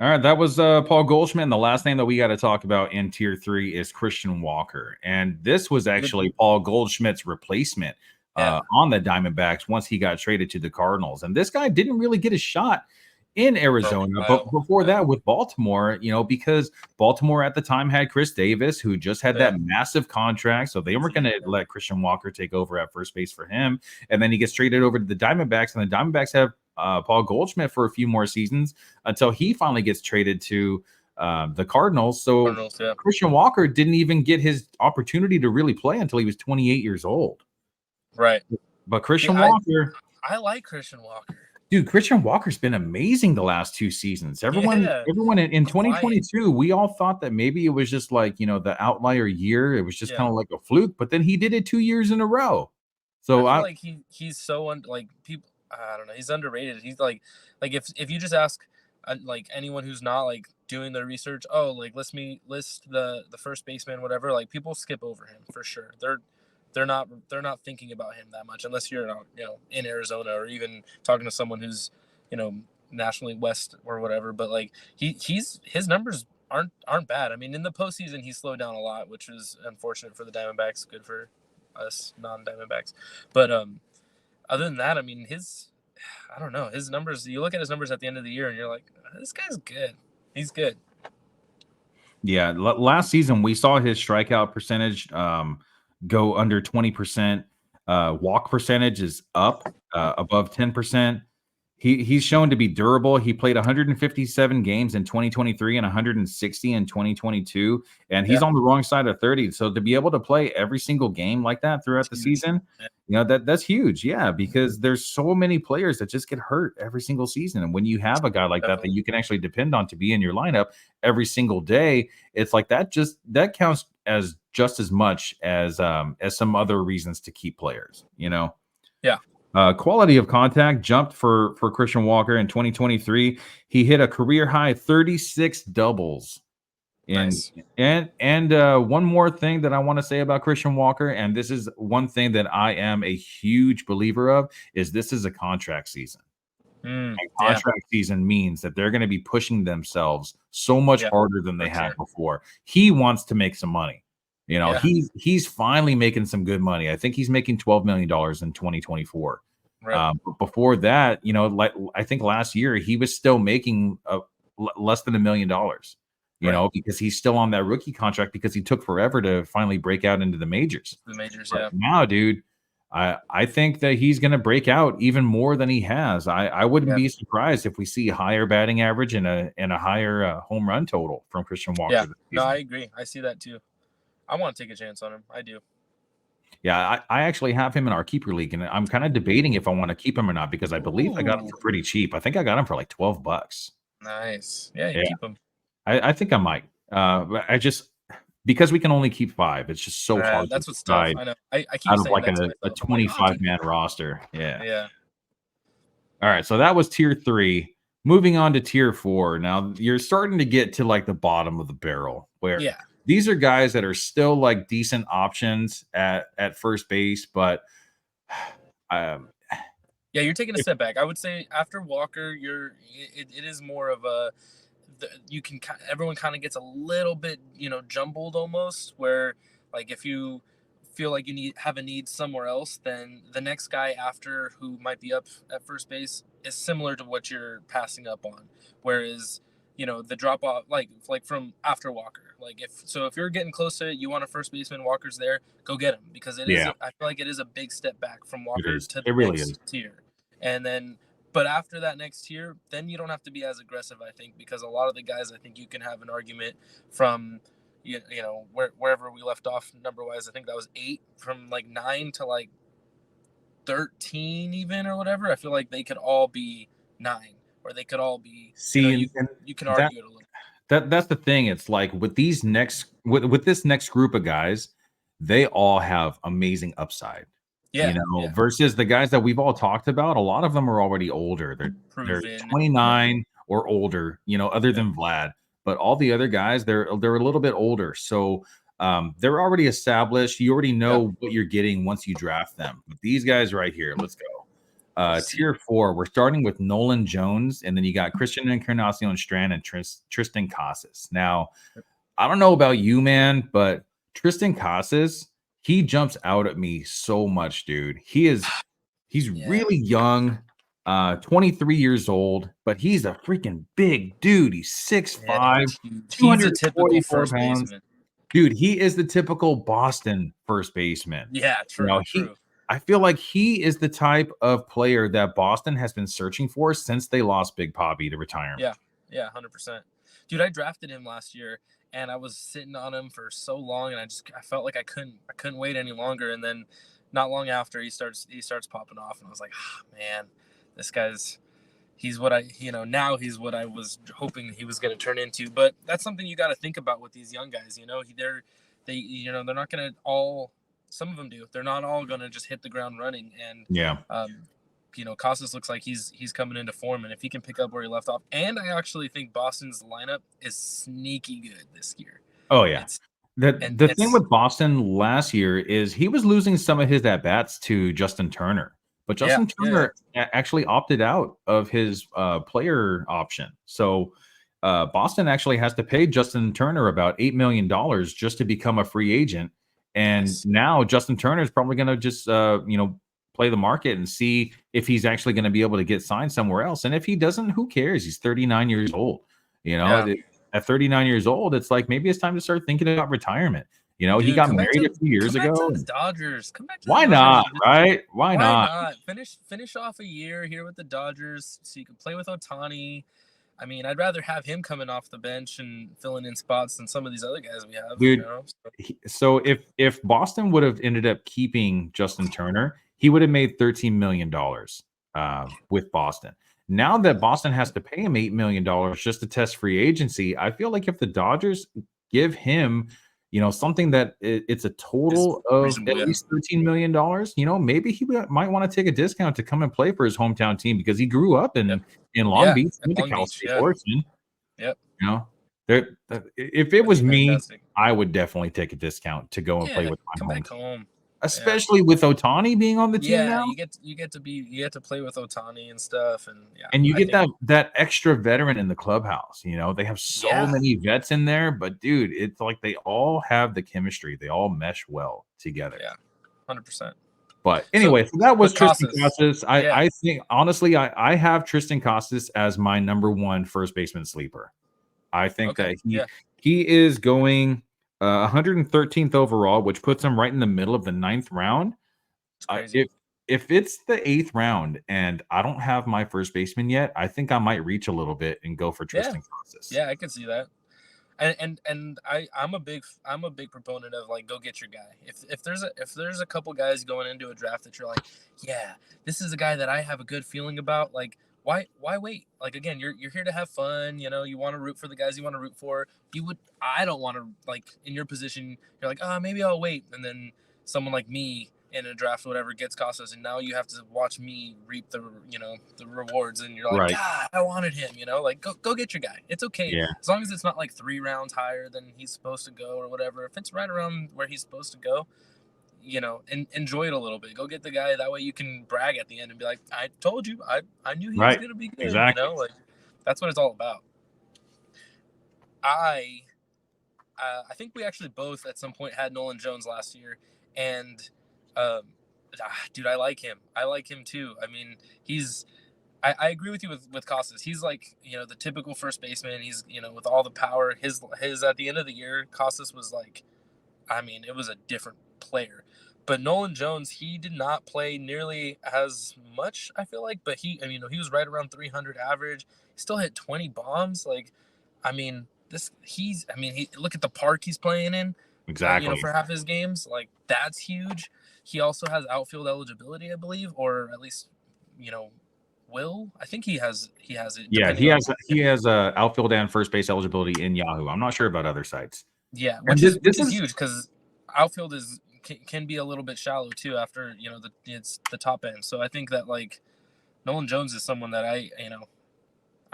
Speaker 1: All right, that was Paul Goldschmidt. And the last name that we got to talk about in tier 3 is Christian Walker. And this was actually Paul Goldschmidt's replacement on the Diamondbacks once he got traded to the Cardinals. And this guy didn't really get a shot in Arizona, but before that with Baltimore, because Baltimore at the time had Chris Davis, who just had that massive contract. So they weren't going to let Christian Walker take over at first base for him. And then he gets traded over to the Diamondbacks, and the Diamondbacks have Paul Goldschmidt for a few more seasons until he finally gets traded to the Cardinals. So Christian Walker didn't even get his opportunity to really play until he was 28 years old.
Speaker 2: Right.
Speaker 1: But Christian Walker,
Speaker 2: I like Christian Walker.
Speaker 1: Dude, Christian Walker's been amazing the last 2 seasons. Everyone in 2022, we all thought that maybe it was just like, the outlier year. It was just kind of like a fluke, but then he did it 2 years in a row. So
Speaker 2: I feel like he's so people. I don't know. He's underrated. He's like if you just ask like anyone who's not like doing their research, list the first baseman, whatever. Like, people skip over him for sure. They're not thinking about him that much unless you're in Arizona or even talking to someone who's nationally west or whatever. But like his numbers aren't bad. I mean, in the postseason he slowed down a lot, which is unfortunate for the Diamondbacks. Good for us non-Diamondbacks. But other than that, I mean, I don't know, his numbers. You look at his numbers at the end of the year and you're like, this guy's good. He's good.
Speaker 1: Yeah, last season we saw his strikeout percentage go under 20%. Walk percentage is up above 10%. He's shown to be durable. He played 157 games in 2023 and 160 in 2022, and he's on the wrong side of 30. So to be able to play every single game like that throughout the season, that's huge. Yeah, because there's so many players that just get hurt every single season, and when you have a guy like that you can actually depend on to be in your lineup every single day, it's like that counts as just as much as some other reasons to keep players.
Speaker 2: Yeah.
Speaker 1: Quality of contact jumped for Christian Walker in 2023. He hit a career high 36 doubles And
Speaker 2: Nice.
Speaker 1: one more thing that I want to say about Christian Walker, and this is one thing that I am a huge believer of, is this is a contract season. And
Speaker 2: Yeah.
Speaker 1: contract season means that they're going to be pushing themselves so much
Speaker 2: Yeah,
Speaker 1: harder than they
Speaker 2: for
Speaker 1: had
Speaker 2: sure.
Speaker 1: before. He wants to make some money. You know,
Speaker 2: Yeah.
Speaker 1: he's finally making some good money. I think he's making $12 million in 2024.
Speaker 2: Right.
Speaker 1: But before that, you know, like I think last year he was still making less than $1 million. You
Speaker 2: Right.
Speaker 1: know, because he's still on that rookie contract because he took forever to finally break out into the majors.
Speaker 2: The majors,
Speaker 1: But
Speaker 2: yeah.
Speaker 1: now, dude, I think that he's going to break out even more than he has. I wouldn't
Speaker 2: Yeah.
Speaker 1: be surprised if we see higher batting average and a higher home run total from Christian Walker
Speaker 2: Yeah.
Speaker 1: this
Speaker 2: No,
Speaker 1: season.
Speaker 2: I agree. I see that too. I want to take a chance on him. I do.
Speaker 1: Yeah, I actually have him in our keeper league, and I'm kind of debating if I want to keep him or not because I believe I got him
Speaker 2: Ooh,
Speaker 1: for pretty cheap. I think I got him for like $12.
Speaker 2: nice. Yeah, you
Speaker 1: Yeah,
Speaker 2: keep him.
Speaker 1: I think I might. But I just because we can only keep 5, it's just so hard to
Speaker 2: That's what's tough.
Speaker 1: decide
Speaker 2: I know. I keep
Speaker 1: out of
Speaker 2: saying
Speaker 1: like
Speaker 2: that to
Speaker 1: a
Speaker 2: myself. I'm like, oh, keep
Speaker 1: 25-man
Speaker 2: him.
Speaker 1: roster. Yeah.
Speaker 2: Yeah.
Speaker 1: All right, so that was tier 3. Moving on to tier 4. Now you're starting to get to like the bottom of the barrel where
Speaker 2: Yeah.
Speaker 1: these are guys that are still like decent options at first base, but um,
Speaker 2: Yeah, you're taking a
Speaker 1: if-
Speaker 2: step back. I would say after Walker, it is more of a you can everyone kind of gets a little bit jumbled almost where like if you feel like you have a need somewhere else, then the next guy after who might be up at first base is similar to what you're passing up on, whereas the drop off like from after Walker, like if you're getting close to it, you want a first baseman, Walker's there, go get him because
Speaker 1: yeah,
Speaker 2: I feel like it is a big step back from
Speaker 1: it
Speaker 2: Walker
Speaker 1: is.
Speaker 2: to the
Speaker 1: It really is.
Speaker 2: next tier. And then but after that next tier, then you don't have to be as aggressive, I think, because a lot of the guys, I think you can have an argument from, wherever we left off number wise. I think that was 8 from like 9 to like 13 even or whatever. I feel like they could all be 9 or they could all be,
Speaker 1: See, and
Speaker 2: you can
Speaker 1: that
Speaker 2: argue it a little.
Speaker 1: that's the thing. It's like with these next with this next group of guys, they all have amazing upside. You
Speaker 2: Yeah.
Speaker 1: know,
Speaker 2: Yeah.
Speaker 1: versus the guys that we've all talked about, a lot of them are already older. They're
Speaker 2: Proven. Yeah.
Speaker 1: 29 or older, you know, other
Speaker 2: Yeah.
Speaker 1: than Vlad. But all the other guys, they're a little bit older. So they're already established. You already
Speaker 2: Yeah.
Speaker 1: know what you're getting once you draft them. But these guys right here, let's go.
Speaker 2: Let's see.
Speaker 1: Tier 4, we're starting with Nolan Jones, and then you got Christian Encarnacion Strand and Tristan Casas. Now, I don't know about you, man, but Tristan Casas, he jumps out at me so much, dude. He's
Speaker 2: Yeah.
Speaker 1: really young, 23 years old, but he's a freaking big dude. He's 6'5,
Speaker 2: Yeah. He's a typical
Speaker 1: 244
Speaker 2: first
Speaker 1: pounds.
Speaker 2: baseman.
Speaker 1: Dude, he is the typical Boston first baseman.
Speaker 2: Yeah.
Speaker 1: You know,
Speaker 2: True. True.
Speaker 1: I feel like he is the type of player that Boston has been searching for since they lost Big Poppy to retirement.
Speaker 2: Yeah, yeah, 100%. Dude, I drafted him last year, and I was sitting on him for so long, and I felt like I couldn't wait any longer. And then, not long after, he starts popping off, and I was like, man, this guy's he's what now he's what I was hoping he was going to turn into. But that's something you got to think about with these young guys. They're not going to all. Some of them do. They're not all going to just hit the ground running, and
Speaker 1: Yeah.
Speaker 2: Casas looks like he's coming into form, and if he can pick up where he left off, and I actually think Boston's lineup is sneaky good this year.
Speaker 1: Oh yeah.
Speaker 2: It's
Speaker 1: The thing with Boston last year is he was losing some of his at bats to Justin Turner, but Justin Turner actually opted out of his player option. So Boston actually has to pay Justin Turner about $8 million just to become a free agent. And now Justin Turner is probably going to just play the market and see if he's actually going to be able to get signed somewhere else. And if he doesn't, who cares? He's 39 years old. At 39 years old, it's like maybe it's time to start thinking about retirement.
Speaker 2: Dude,
Speaker 1: he got married a few years ago.
Speaker 2: Come back to the Dodgers.
Speaker 1: Why not? Right? Why not?
Speaker 2: Finish off a year here with the Dodgers so you can play with Ohtani. I mean, I'd rather have him coming off the bench and filling in spots than some of these other guys we have.
Speaker 1: Dude, so if Boston would have ended up keeping Justin Turner, he would have made $13 million with Boston. Now that Boston has to pay him $8 million just to test free agency, I feel like if the Dodgers give him, something that it's a total of at least $13 million, maybe he might want to take a discount to come and play for his hometown team because he grew up in Long Beach, went to Cal State Fullerton.
Speaker 2: Yep.
Speaker 1: If it
Speaker 2: That'd
Speaker 1: was
Speaker 2: be
Speaker 1: me,
Speaker 2: fantastic.
Speaker 1: I would definitely take a discount to go and play
Speaker 2: Yeah,
Speaker 1: with my
Speaker 2: come
Speaker 1: home
Speaker 2: back
Speaker 1: team,
Speaker 2: home. Yeah.
Speaker 1: especially with Otani being on the team
Speaker 2: Yeah,
Speaker 1: now.
Speaker 2: you get to play with Otani and stuff, and yeah,
Speaker 1: And you
Speaker 2: I
Speaker 1: get
Speaker 2: think
Speaker 1: that extra veteran in the clubhouse. They have so
Speaker 2: yeah,
Speaker 1: many vets in there, but dude, it's like they all have the chemistry. They all mesh well together.
Speaker 2: yeah, 100%.
Speaker 1: But
Speaker 2: So
Speaker 1: anyway, so that was
Speaker 2: with
Speaker 1: Tristan
Speaker 2: Casas,
Speaker 1: Casas.
Speaker 2: yeah,
Speaker 1: I think honestly, I have Tristan Casas as my number one first baseman sleeper. I think
Speaker 2: okay,
Speaker 1: that
Speaker 2: yeah,
Speaker 1: he is going 113th overall, which puts him right in the middle of the ninth round.
Speaker 2: it's crazy.
Speaker 1: If it's the eighth round and I don't have my first baseman yet, I think I might reach a little bit and go for
Speaker 2: Yeah,
Speaker 1: Tristan Casas.
Speaker 2: yeah, I can see that. And I'm a big proponent of like go get your guy. If there's a couple guys going into a draft that you're like, yeah, this is a guy that I have a good feeling about, like why wait? Like again, you're here to have fun, you want to root for the guys you want to root for. I don't want to, like, in your position, you're like, maybe I'll wait, and then someone like me in a draft or whatever gets Costas, and now you have to watch me reap the rewards, and you're like,
Speaker 1: Right.
Speaker 2: God, I wanted him, like go get your guy. It's okay
Speaker 1: Yeah.
Speaker 2: as long as it's not like 3 rounds higher than he's supposed to go or whatever. If it's right around where he's supposed to go, and enjoy it a little bit. Go get the guy. That way you can brag at the end and be like, I told you, I knew he was
Speaker 1: Right.
Speaker 2: gonna be good.
Speaker 1: Exactly.
Speaker 2: Like that's what it's all about. I I think we actually both at some point had Nolan Jones last year, and um, dude, I like him. I like him too. I mean, I agree with you with Costas. He's like, the typical first baseman. He's, with all the power. His at the end of the year, Costas was like, I mean, it was a different player. But Nolan Jones, he did not play nearly as much, I feel like. But he was right around 300 average. He still hit 20 bombs. Like, I mean, look at the park he's playing in.
Speaker 1: Exactly.
Speaker 2: For half his games, like that's huge. He also has outfield eligibility, I believe, or at least, you know, I think he has it
Speaker 1: Yeah,
Speaker 2: depending on
Speaker 1: he has outfield and first base eligibility in Yahoo. I'm not sure about other sites.
Speaker 2: yeah,
Speaker 1: And
Speaker 2: which is
Speaker 1: this is
Speaker 2: huge because outfield can be a little bit shallow too after it's the top end. So I think that like Nolan Jones is someone that I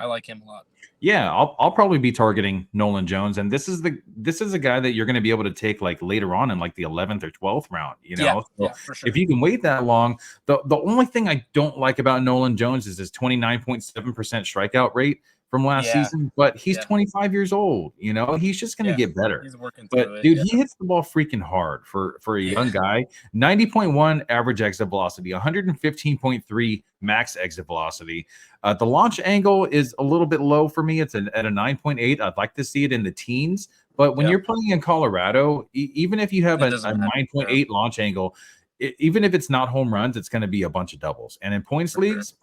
Speaker 2: like him a lot.
Speaker 1: yeah, I'll probably be targeting Nolan Jones, and this is a guy that you're going to be able to take like later on in like the 11th or 12th round.
Speaker 2: Yeah,
Speaker 1: So
Speaker 2: yeah, for sure.
Speaker 1: if you can wait that long, the only thing I don't like about Nolan Jones is his 29.7% strikeout rate from last
Speaker 2: Yeah,
Speaker 1: season. But he's
Speaker 2: yeah,
Speaker 1: 25 years old. He's just going to
Speaker 2: yeah.
Speaker 1: get better.
Speaker 2: He's working
Speaker 1: But
Speaker 2: through it.
Speaker 1: dude,
Speaker 2: Yeah,
Speaker 1: he hits the ball freaking hard for a young
Speaker 2: yeah,
Speaker 1: guy. 90.1 average exit velocity, 115.3 max exit velocity. The launch angle is a little bit low for me. It's at a 9.8. I'd like to see it in the teens. But when
Speaker 2: yeah.
Speaker 1: you're playing in Colorado, even if you have
Speaker 2: It
Speaker 1: a
Speaker 2: doesn't matter.
Speaker 1: 9.8 launch angle, even if it's not home runs, it's going to be a bunch of doubles. And in points
Speaker 2: For sure.
Speaker 1: leagues,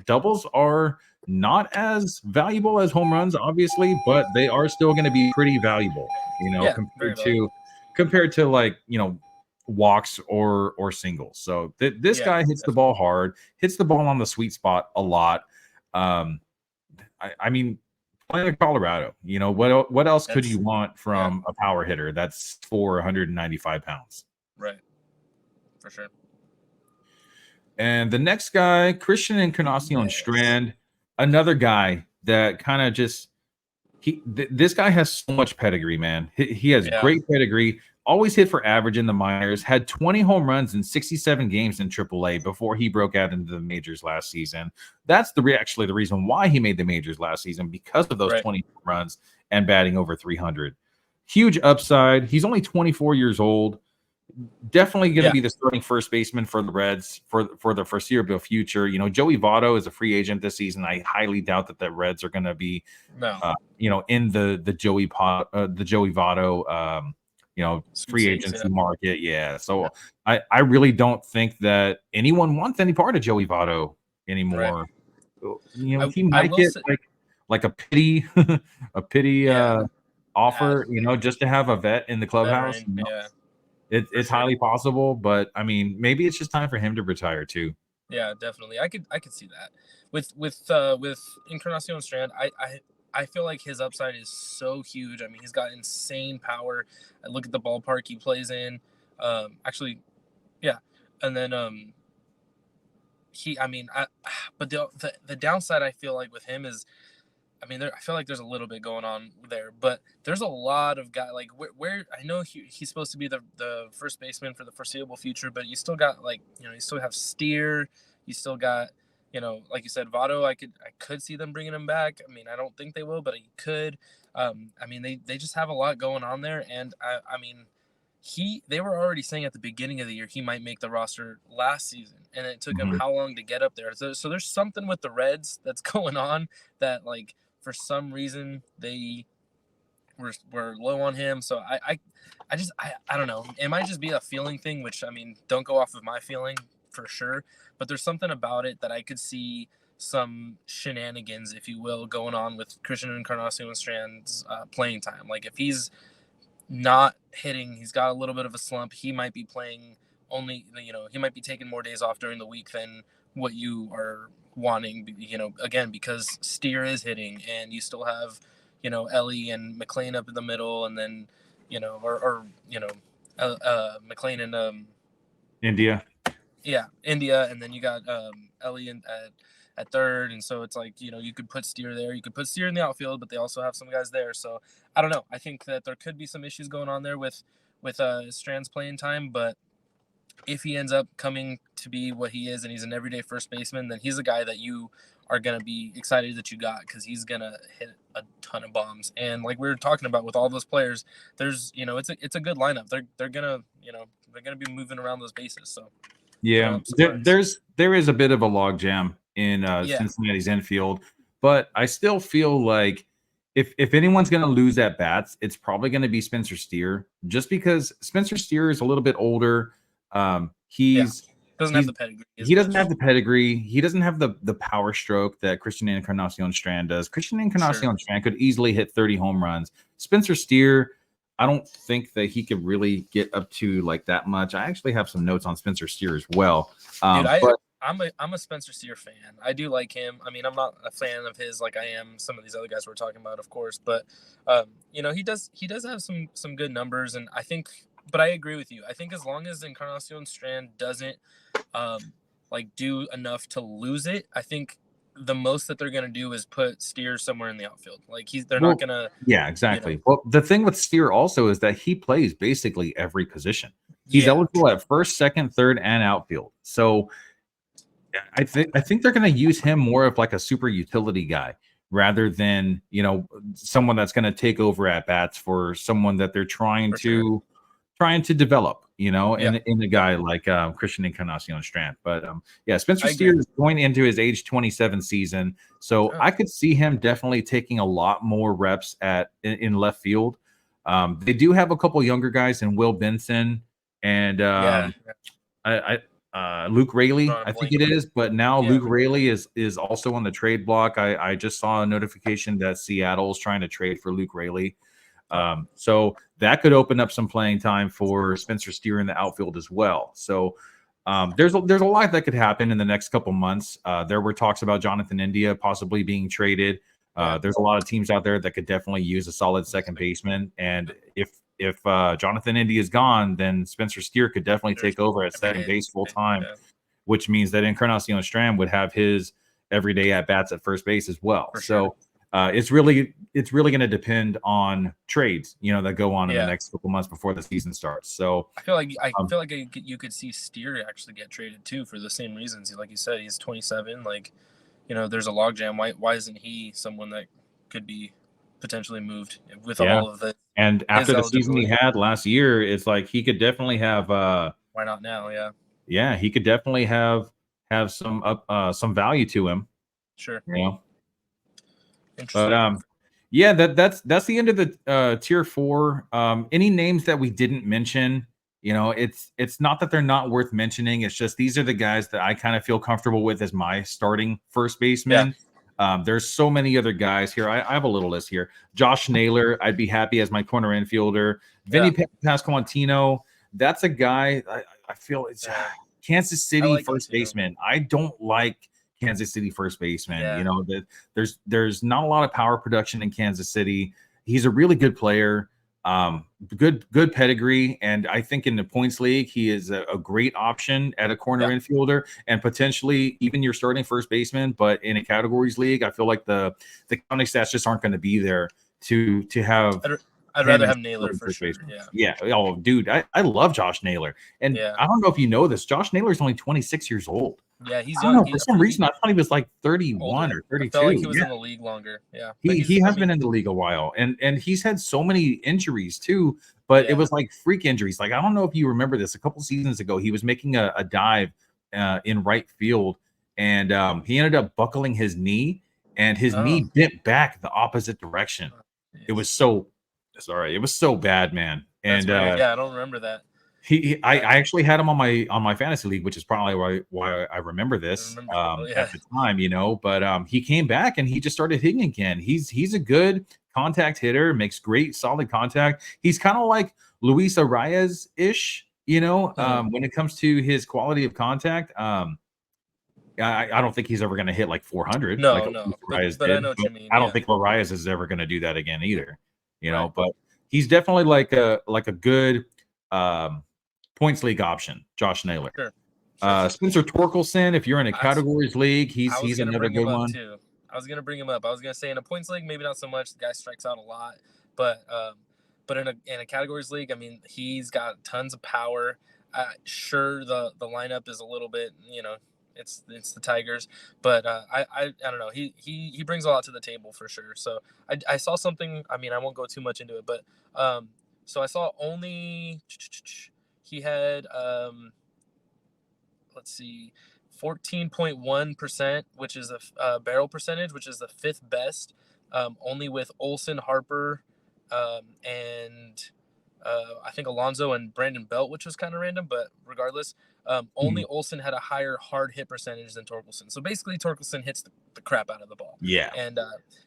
Speaker 1: doubles are not as valuable as home runs, obviously, but they are still going to be pretty valuable,
Speaker 2: Yeah, very valuable.
Speaker 1: compared to like, walks or singles. So this
Speaker 2: Yeah,
Speaker 1: guy hits the
Speaker 2: definitely.
Speaker 1: ball hard, hits the ball on the sweet spot a lot. Um, I mean, playing in Colorado, what else could you
Speaker 2: That's
Speaker 1: want
Speaker 2: yeah,
Speaker 1: from a power hitter that's 495 pounds?
Speaker 2: right. For sure.
Speaker 1: And the next guy, Christian Encarnacion
Speaker 2: Yes.
Speaker 1: Strand, another guy that kind of just this guy has so much pedigree, man. He has
Speaker 2: Yeah.
Speaker 1: great pedigree. Always hit for average in the minors. Had 20 home runs in 67 games in AAA before he broke out into the majors last season. That's actually the reason why he made the majors last season, because of those
Speaker 2: Right.
Speaker 1: 20 home runs and batting over 300. Huge upside. He's only 24 years old. Definitely going to
Speaker 2: Yeah.
Speaker 1: be the starting first baseman for the Reds for the foreseeable future. Joey Votto is a free agent this season. I highly doubt that the Reds are going to be,
Speaker 2: No.
Speaker 1: in the Joey Votto, free
Speaker 2: Sweepstakes. Yeah.
Speaker 1: agency market. Yeah,
Speaker 2: Yeah.
Speaker 1: so I really don't think that anyone wants any part of Joey Votto
Speaker 2: Right.
Speaker 1: anymore. He
Speaker 2: I
Speaker 1: might
Speaker 2: will
Speaker 1: get
Speaker 2: say.
Speaker 1: like a pity a pity
Speaker 2: Yeah.
Speaker 1: offer,
Speaker 2: Yeah.
Speaker 1: just to have a vet in the
Speaker 2: A
Speaker 1: clubhouse.
Speaker 2: veteran. Yeah. For
Speaker 1: It's
Speaker 2: sure.
Speaker 1: highly possible, but I mean, maybe it's just time for him to retire too.
Speaker 2: Yeah. Definitely. I could see that with Encarnacion Strand. I feel like his upside is so huge. I mean, he's got insane power. I look at the ballpark he plays in. Actually, yeah, and then he. I mean, but the downside I feel like with him is I mean, I feel like there's a little bit going on there, but there's a lot of guys like where I know he's supposed to be the first baseman for the foreseeable future, but you still got like, you still have Steer, you still got, like you said, Votto. I could see them bringing him back. I mean, I don't think they will, but he could. I mean, they just have a lot going on there, and I mean, they were already saying at the beginning of the year he might make the roster last season, and it took him
Speaker 1: Mhm.
Speaker 2: how long to get up there. So there's something with the Reds that's going on that, like, for some reason they were low on him. So I don't know. It might just be a feeling thing, which, I mean, don't go off of my feeling for sure, but there's something about it that I could see some shenanigans, if you will, going on with Christian Encarnacion Strand's playing time. Like, if he's not hitting, he's got a little bit of a slump, he might be playing only, he might be taking more days off during the week than what you are wanting, again, because Steer is hitting, and you still have, Ellie and McLean up in the middle, and then, McLean and
Speaker 1: India.
Speaker 2: yeah, India, and then you got Ellie at third, and so it's like, you could put Steer there, you could put Steer in the outfield, but they also have some guys there. So I don't know. I think that there could be some issues going on there with Strand's playing time, but if he ends up coming to be what he is, and he's an everyday first baseman, then he's a guy that you are going to be excited that you got, because he's going to hit a ton of bombs. And like we were talking about with all those players, there's, it's a good lineup. They're going to, they're going to be moving around those bases. So
Speaker 1: Yeah,
Speaker 2: I'm surprised.
Speaker 1: there is a bit of a logjam in
Speaker 2: Yeah,
Speaker 1: Cincinnati's infield, but I still feel like if anyone's going to lose at bats, it's probably going to be Spencer Steer, just because Spencer Steer is a little bit older.
Speaker 2: yeah.
Speaker 1: He's
Speaker 2: Doesn't have
Speaker 1: he's
Speaker 2: the pedigree as
Speaker 1: he doesn't
Speaker 2: much.
Speaker 1: have the pedigree. He doesn't have the power stroke that Christian Encarnacion Strand does. Christian
Speaker 2: Sure.
Speaker 1: Encarnacion Strand could easily hit 30 home runs. Spencer Steer, I don't think that he could really get up to like that much. I actually have some notes on Spencer Steer as well.
Speaker 2: Dude,
Speaker 1: But
Speaker 2: I'm a Spencer Steer fan. I do like him. I mean, I'm not a fan of his like I am some of these other guys we're talking about, of course, but he does have some good numbers, and I think, but I agree with you. I think as long as Encarnacion Strand doesn't like do enough to lose it, I think the most that they're gonna do is put Steer somewhere in the outfield. Like, they're not
Speaker 1: well,
Speaker 2: gonna,
Speaker 1: yeah,
Speaker 2: you know,
Speaker 1: exactly. Well, the thing with Steer also is that he plays basically every position. He's
Speaker 2: yeah,
Speaker 1: eligible at first, second, third, and outfield. So I think they're going to use him more of like a super utility guy rather than someone that's going to take over at bats for someone that they're
Speaker 2: for sure.
Speaker 1: trying to develop.
Speaker 2: Yeah,
Speaker 1: In a
Speaker 2: yeah,
Speaker 1: guy like Christian Encarnacion Strand. But yeah, Spencer
Speaker 2: I agree.
Speaker 1: Steer is going into his age 27 season, so
Speaker 2: Oh,
Speaker 1: I could see him definitely taking a lot more reps in left field. They do have a couple younger guys in Will Benson and
Speaker 2: yeah,
Speaker 1: I Luke Rayleigh,
Speaker 2: drawing a
Speaker 1: I think
Speaker 2: blank
Speaker 1: it
Speaker 2: on it.
Speaker 1: is, but now
Speaker 2: Yeah,
Speaker 1: Luke Rayleigh is also on the trade block. I just saw a notification that Seattle is trying to trade for Luke Rayleigh.
Speaker 2: oh,
Speaker 1: So that could open up some playing time for Spencer Steer in the outfield as well. So there's a lot that could happen in the next couple months. There were talks about Jonathan India possibly being traded.
Speaker 2: yeah.
Speaker 1: There's a lot of teams out there that could definitely use a solid second baseman, and if Jonathan India is gone, then Spencer Steer could definitely
Speaker 2: There's
Speaker 1: take over at
Speaker 2: every
Speaker 1: second
Speaker 2: day.
Speaker 1: base full time,
Speaker 2: Yeah,
Speaker 1: which means that Encarnacion Strand would have his everyday at bats at first base as well.
Speaker 2: for sure.
Speaker 1: So it's really going to depend on trades, that go on in the
Speaker 2: Yeah,
Speaker 1: next couple months before the season starts. So
Speaker 2: I
Speaker 1: um,
Speaker 2: feel like you could see Steer actually get traded too, for the same reasons. Like you said, he's 27. Like, there's a logjam. Why isn't he someone that could be potentially moved with
Speaker 1: yeah,
Speaker 2: all of
Speaker 1: and
Speaker 2: his
Speaker 1: after the season he
Speaker 2: eligibility?
Speaker 1: had last year, it's like he could definitely have
Speaker 2: Why not now? Yeah,
Speaker 1: yeah, he could definitely have some value to him,
Speaker 2: sure.
Speaker 1: you know. But
Speaker 2: Interesting.
Speaker 1: yeah, that's the end of the tier 4. Any names that we didn't mention, it's not that they're not worth mentioning. It's just these are the guys that I kind of feel comfortable with as my starting first
Speaker 2: Yeah,
Speaker 1: baseman. There's so many other guys here. I have a little list here. Josh Naylor, I'd be happy as my corner infielder.
Speaker 2: yeah,
Speaker 1: Vinny Pasquantino, that's a guy I feel it's
Speaker 2: yeah.
Speaker 1: Kansas
Speaker 2: I
Speaker 1: City
Speaker 2: like him
Speaker 1: first
Speaker 2: too.
Speaker 1: baseman. I don't like Kansas City first baseman.
Speaker 2: Yeah,
Speaker 1: That there's not a lot of power production in Kansas City. He's a really good player. Good pedigree, and I think in the points league he is a great option at a corner infielder and potentially even your starting first baseman. But in a categories league, I feel like the counting stats just aren't going to be there to have.
Speaker 2: I'd rather have Naylor for sure.
Speaker 1: Yeah. Oh, dude, I love Josh Naylor, and I don't know if you know this. Josh Naylor is only 26 years old.
Speaker 2: Yeah, he's
Speaker 1: young.
Speaker 2: Know,
Speaker 1: for some reason, I thought he was like 31
Speaker 2: older.
Speaker 1: or 32.
Speaker 2: I felt like he was in the league longer. Yeah,
Speaker 1: he has been in the league a while, and he's had so many injuries too. But it was like freak injuries. Like I don't know if you remember this. A couple seasons ago, he was making a dive in right field, and he ended up buckling his knee, and his knee bent back the opposite direction. It was so bad, man. And
Speaker 2: I don't remember that.
Speaker 1: I actually had him on my fantasy league, which is probably why I remember this at the time, you know. But he came back and he just started hitting again. He's a good contact hitter, makes great solid contact. He's kind of like Luis Arias ish, you know, when it comes to his quality of contact. I don't think he's ever going to hit like 400.
Speaker 2: No,
Speaker 1: like
Speaker 2: no.
Speaker 1: But
Speaker 2: I know what you mean.
Speaker 1: I don't think Arias is ever going to do that again either. You know, but he's definitely like a good points league option, Josh Naylor.
Speaker 2: Sure.
Speaker 1: Spencer Torkelson, if you're in a categories league, he's another good one.
Speaker 2: Too. I was gonna bring him up. I was gonna say in a points league, maybe not so much. The guy strikes out a lot, but in a categories league, I mean, he's got tons of power. Sure, the lineup is a little bit, you know, it's the Tigers, but I don't know. He brings a lot to the table for sure. So I saw something. I mean, I won't go too much into it, but so I saw only he had let's see, 14.1%, which is a barrel percentage, which is the fifth best, only with Olsen, Harper, and I think Alonso and Brandon Belt, which was kind of random, but regardless, only Olsen had a higher hard hit percentage than Torkelson. So basically, Torkelson hits the crap out of the ball.
Speaker 1: Yeah,
Speaker 2: and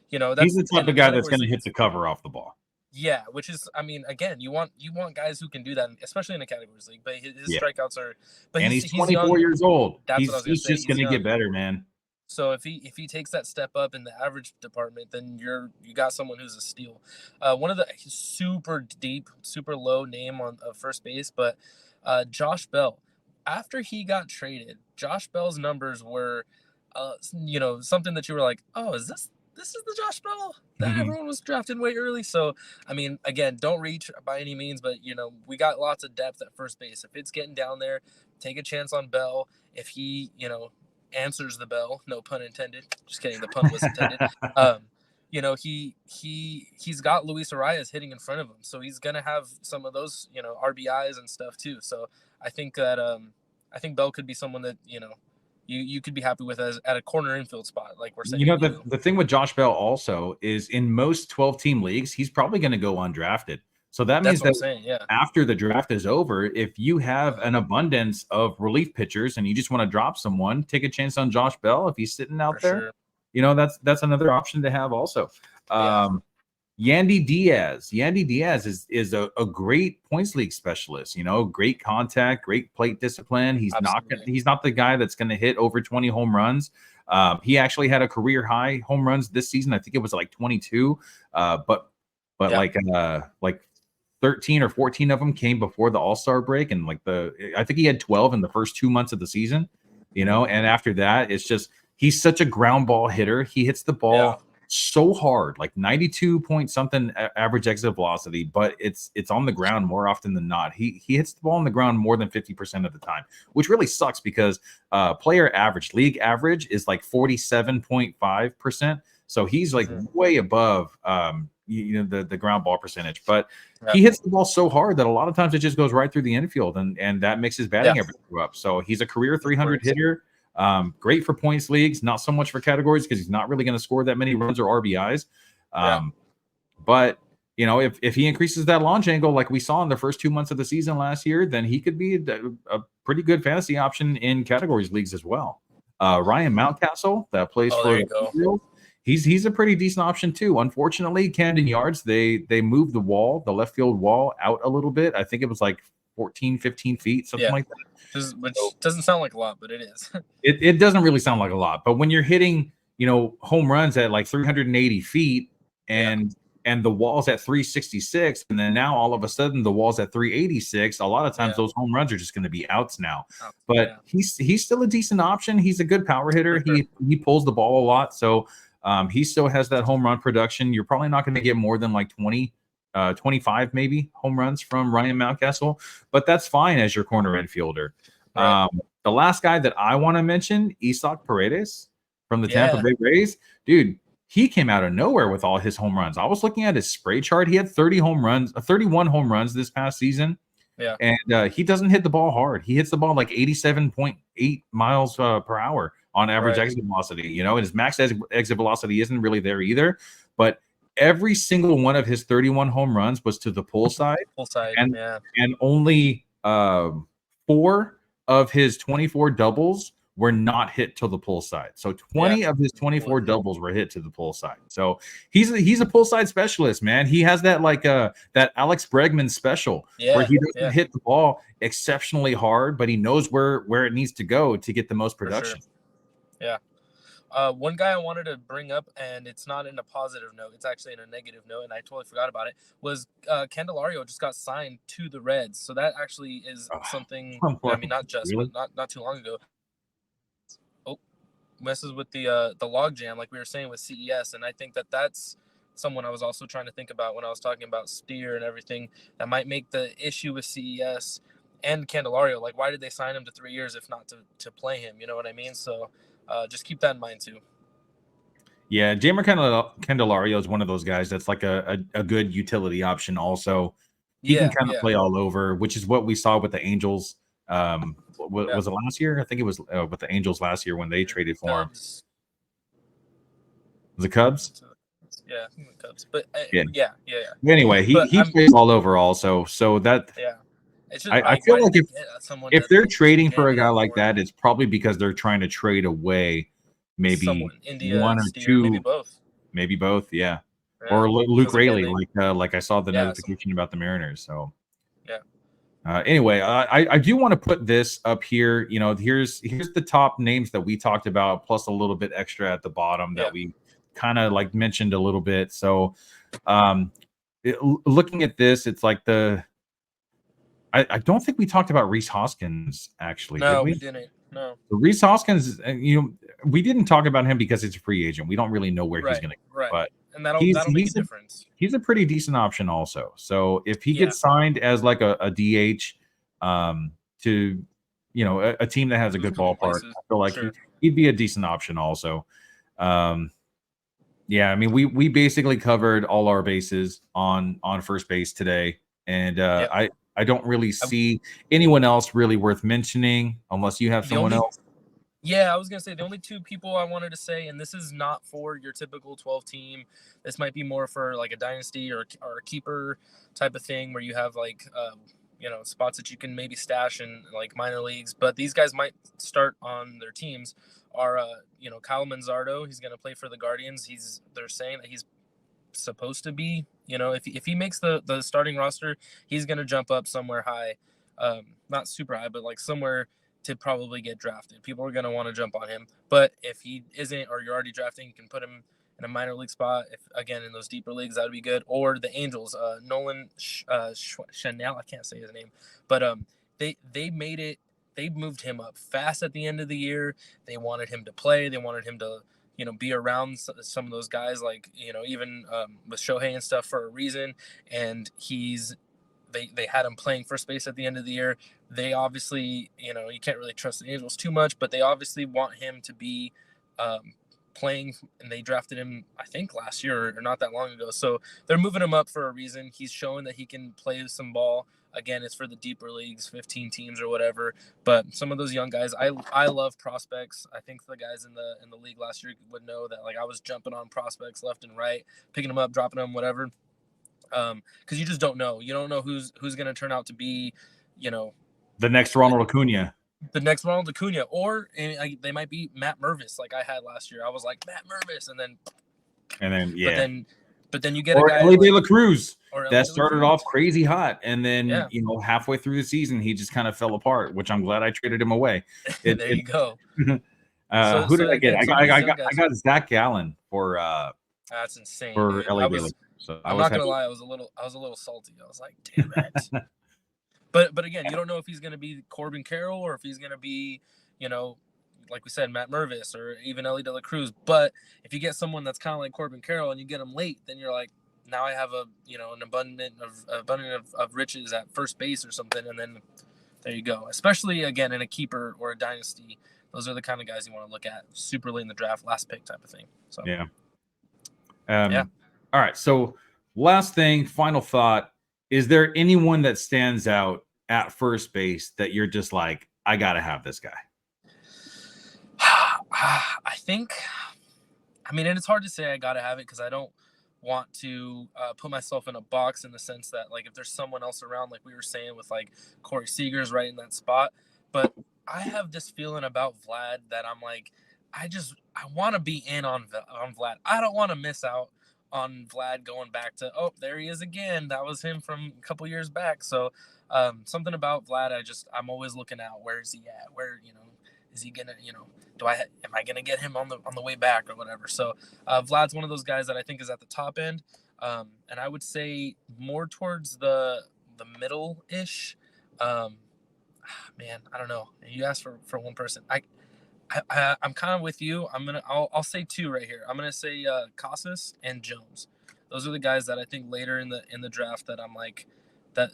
Speaker 2: you know,
Speaker 1: he's the type of guy that's going to hit the cover off the ball.
Speaker 2: Yeah, which is, I mean, again, you want guys who can do that, especially in a categories league. But his strikeouts are, but
Speaker 1: and he's 24 young. Years old.
Speaker 2: That's what I was gonna say.
Speaker 1: Just going to get better, man.
Speaker 2: So if he takes that step up in the average department, then you got someone who's a steal. One of the super deep, super low name on first base, but Josh Bell. After he got traded, Josh Bell's numbers were, you know, something that you were like, oh, is this is the Josh Bell that everyone was drafted way early. So, I mean, again, don't reach by any means, but, you know, we got lots of depth at first base. If it's getting down there, take a chance on Bell. If he, you know, answers the bell, no pun intended. Just kidding. The pun was intended. You know, he's got Luis Arias hitting in front of him. So he's going to have some of those, you know, RBIs and stuff too. So I think that, I think Bell could be someone that, you know, you could be happy with as at a corner infield spot, like we're saying.
Speaker 1: You know, the thing with Josh Bell also is in most 12-team leagues, he's probably going to go undrafted. So that means that after the draft is over, if you have an abundance of relief pitchers and you just want to drop someone, take a chance on Josh Bell if he's sitting out there. Sure. You know, that's another option to have also. Yandy Diaz. Yandy Diaz is a great points league specialist. You know, great contact, great plate discipline. He's not the guy that's going to hit over 20 home runs. He actually had a career high home runs this season. I think it was like 22. But like 13 or 14 of them came before the All-Star break, and I think he had 12 in the first 2 months of the season. You know, and after that, it's just he's such a ground ball hitter. He hits the ball so hard, like 92 point something average exit velocity, but it's on the ground more often than not. He hits the ball on the ground more than 50% of the time, which really sucks because league average is like 47.5%. So he's like way above you know, the ground ball percentage, but he hits the ball so hard that a lot of times it just goes right through the infield, and that makes his batting average go up. So he's a career 300 hitter. Great for points leagues, not so much for categories because he's not really going to score that many runs or RBIs. But you know, if he increases that launch angle like we saw in the first 2 months of the season last year, then he could be a pretty good fantasy option in categories leagues as well. Ryan Mountcastle that plays for the field. He's a pretty decent option too. Unfortunately, Camden Yards, they moved the left field wall out a little bit. I think it was like 14, 15 feet, something like that.
Speaker 2: Which doesn't sound like a lot, but it is.
Speaker 1: It doesn't really sound like a lot. But when you're hitting, you know, home runs at like 380 feet and and the wall's at 366, and then now all of a sudden the wall's at 386, a lot of times those home runs are just going to be outs now. But he's still a decent option. He's a good power hitter.
Speaker 2: Sure.
Speaker 1: He pulls the ball a lot, so he still has that home run production. You're probably not going to get more than like 25 maybe home runs from Ryan Mountcastle, but that's fine as your corner infielder.
Speaker 2: Right.
Speaker 1: The last guy that I want to mention, Isaac Paredes from the Tampa Bay Rays, dude. He came out of nowhere with all his home runs. I was looking at his spray chart. He had 31 home runs this past season.
Speaker 2: Yeah.
Speaker 1: And he doesn't hit the ball hard. He hits the ball like 87.8 miles per hour on average exit velocity. You know, and his max exit velocity isn't really there either. But every single one of his 31 home runs was to the pull side. And only 4 of his 24 doubles were not hit to the pull side. So 20 of his 24 doubles were hit to the pull side. So he's a pull side specialist, man. He has that like that Alex Bregman special where he doesn't hit the ball exceptionally hard, but he knows where it needs to go to get the most production.
Speaker 2: Sure. Yeah. One guy I wanted to bring up, and it's not in a positive note, it's actually in a negative note, and I totally forgot about it, was Candelario just got signed to the Reds. So that actually is something, I mean, not just, but not too long ago. Messes with the log jam, like we were saying with CES, and I think that's someone I was also trying to think about when I was talking about Steer and everything that might make the issue with CES and Candelario. Like, why did they sign him to 3 years if not to play him? You know what I mean? So just keep that in mind too.
Speaker 1: Yeah, Jamer Candelario is one of those guys that's like a good utility option. Also, he can kind of play all over, which is what we saw with the Angels. Was it last year? I think it was with the Angels last year when they traded for him. The Cubs?
Speaker 2: Yeah, I think the Cubs. But yeah.
Speaker 1: Anyway, he plays all over also. So that
Speaker 2: it's just,
Speaker 1: I feel like if they're trading for a guy like that, it's probably because they're trying to trade away maybe one or two, maybe both, or Luke Raley, like I saw the notification about the Mariners. So anyway, I do want to put this up here. You know, here's the top names that we talked about, plus a little bit extra at the bottom that we kind of like mentioned a little bit. So, looking at this, it's like I don't think we talked about Rhys Hoskins actually.
Speaker 2: No, we didn't. No,
Speaker 1: Rhys Hoskins, we didn't talk about him because it's a free agent. We don't really know where he's going to go. But
Speaker 2: and that'll make a difference.
Speaker 1: He's a pretty decent option also. So if he gets signed as like a DH to, a team that has a good ballpark, I feel like he'd be a decent option also. I mean, we basically covered all our bases on first base today. And I don't really see anyone else really worth mentioning unless you have someone else.
Speaker 2: Yeah, I was going to say the only 2 people I wanted to say, and this is not for your typical 12 team. This might be more for like a dynasty or a keeper type of thing where you have like, spots that you can maybe stash in like minor leagues. But these guys might start on their teams are, Kyle Manzardo. He's going to play for the Guardians. They're saying that he's supposed to be, if he makes the starting roster, he's going to jump up somewhere high, not super high, but like somewhere to probably get drafted. People are going to want to jump on him. But if he isn't, or you're already drafting, you can put him in a minor league spot. If again in those deeper leagues, that would be good. Or the Angels, Nolan Chanel, I can't say his name, but they made it. They moved him up fast at the end of the year. They wanted him to play. They wanted him to be around some of those guys, like, even with Shohei and stuff for a reason. And they had him playing first base at the end of the year. They obviously, you can't really trust the Angels too much, but they obviously want him to be playing, and they drafted him, I think, last year or not that long ago. So they're moving him up for a reason. He's showing that he can play some ball. Again, it's for the deeper leagues, 15 teams or whatever. But some of those young guys, I love prospects. I think the guys in the league last year would know that, like, I was jumping on prospects left and right, picking them up, dropping them, whatever. Because you just don't know. You don't know who's going to turn out to be,
Speaker 1: the next Ronald Acuna.
Speaker 2: The next Ronald Acuna, or they might be Matt Mervis, like I had last year. I was like Matt Mervis, and then but then you get
Speaker 1: or
Speaker 2: a guy
Speaker 1: Ellie De La Cruz that
Speaker 2: started
Speaker 1: started off crazy hot, and then halfway through the season he just kind of fell apart. Which I'm glad I traded him away.
Speaker 2: There you go.
Speaker 1: Who did I get? I got Zach Gallen for
Speaker 2: That's insane,
Speaker 1: for
Speaker 2: dude.
Speaker 1: LA Daily. So I
Speaker 2: I'm
Speaker 1: was
Speaker 2: not gonna
Speaker 1: happy.
Speaker 2: lie, I was a little salty. I was like, damn it. But again, you don't know if he's gonna be Corbin Carroll or if he's gonna be, you know, like we said, Matt Mervis or even Ellie De La Cruz. But if you get someone that's kind of like Corbin Carroll and you get him late, then you're like, now I have an abundance of riches at first base or something, and then there you go. Especially again in a keeper or a dynasty, those are the kind of guys you want to look at super late in the draft, last pick type of thing. So
Speaker 1: Yeah.
Speaker 2: yeah.
Speaker 1: All right. So last thing, final thought. Is there anyone that stands out at first base that you're just like, I gotta have this guy?
Speaker 2: I think. I mean, and it's hard to say I gotta have it because I don't want to put myself in a box in the sense that like if there's someone else around, like we were saying with like Corey Seager's right in that spot, but I have this feeling about Vlad that I'm like, I want to be in on Vlad. I don't want to miss out on Vlad going back to there he is again. That was him from a couple years back. So something about Vlad, I'm always looking out. Where is he at? Where is he gonna am I gonna get him on the way back or whatever? So Vlad's one of those guys that I think is at the top end, and I would say more towards the middle ish. Man, I don't know. You asked for one person. I'm kind of with you. I'll say two right here. I'm gonna say Casas and Jones. Those are the guys that I think later in the draft that I'm like that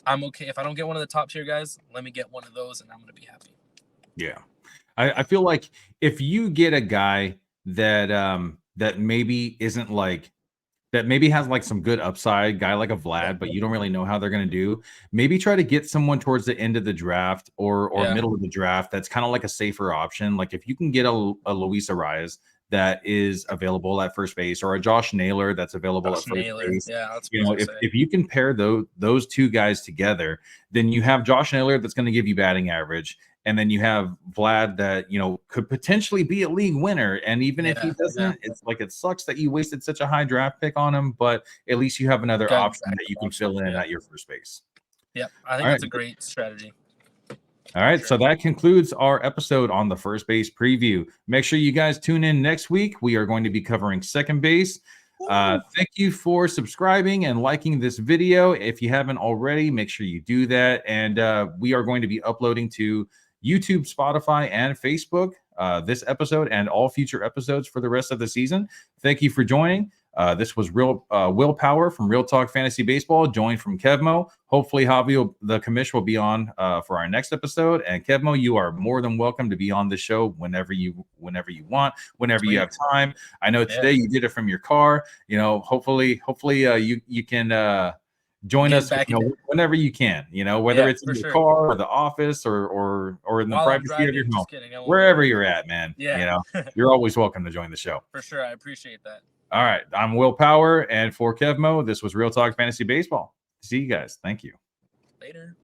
Speaker 2: I'm okay if I don't get one of the top tier guys. Let me get one of those and I'm gonna be happy.
Speaker 1: Yeah. I feel like if you get a guy that that maybe isn't like that maybe has like some good upside, guy like a Vlad, but you don't really know how they're going to do. Maybe try to get someone towards the end of the draft or middle of the draft that's kind of like a safer option. Like if you can get a Luis Arias that is available at first base or a Josh Naylor that's available at first base.
Speaker 2: Yeah, that's
Speaker 1: You know, if you can pair those two guys together, then you have Josh Naylor that's going to give you batting average. And then you have Vlad that, could potentially be a league winner. And even if he doesn't, it's like it sucks that you wasted such a high draft pick on him, but at least you have another option that you can fill in at your first base.
Speaker 2: Yeah, I think that's a great strategy.
Speaker 1: All right, so that concludes our episode on the first base preview. Make sure you guys tune in next week. We are going to be covering second base. Thank you for subscribing and liking this video. If you haven't already, make sure you do that. And we are going to be uploading to YouTube, Spotify, and Facebook this episode and all future episodes for the rest of the season. Thank you for joining. This was Will Power from Real Talk Fantasy Baseball, joined from Kevmo. Hopefully, Javi, the commish, will be on for our next episode. And Kevmo, you are more than welcome to be on the show whenever you want, whenever you have time. I know today you did it from your car. Hopefully, you can join us whenever you can. Whether it's in your car or the office or in the privacy of your home, wherever you're at, man. You're always welcome to join the show.
Speaker 2: For sure, I appreciate that.
Speaker 1: All right. I'm Will Power, and for Kevmo, this was Real Talk Fantasy Baseball. See you guys. Thank you.
Speaker 2: Later.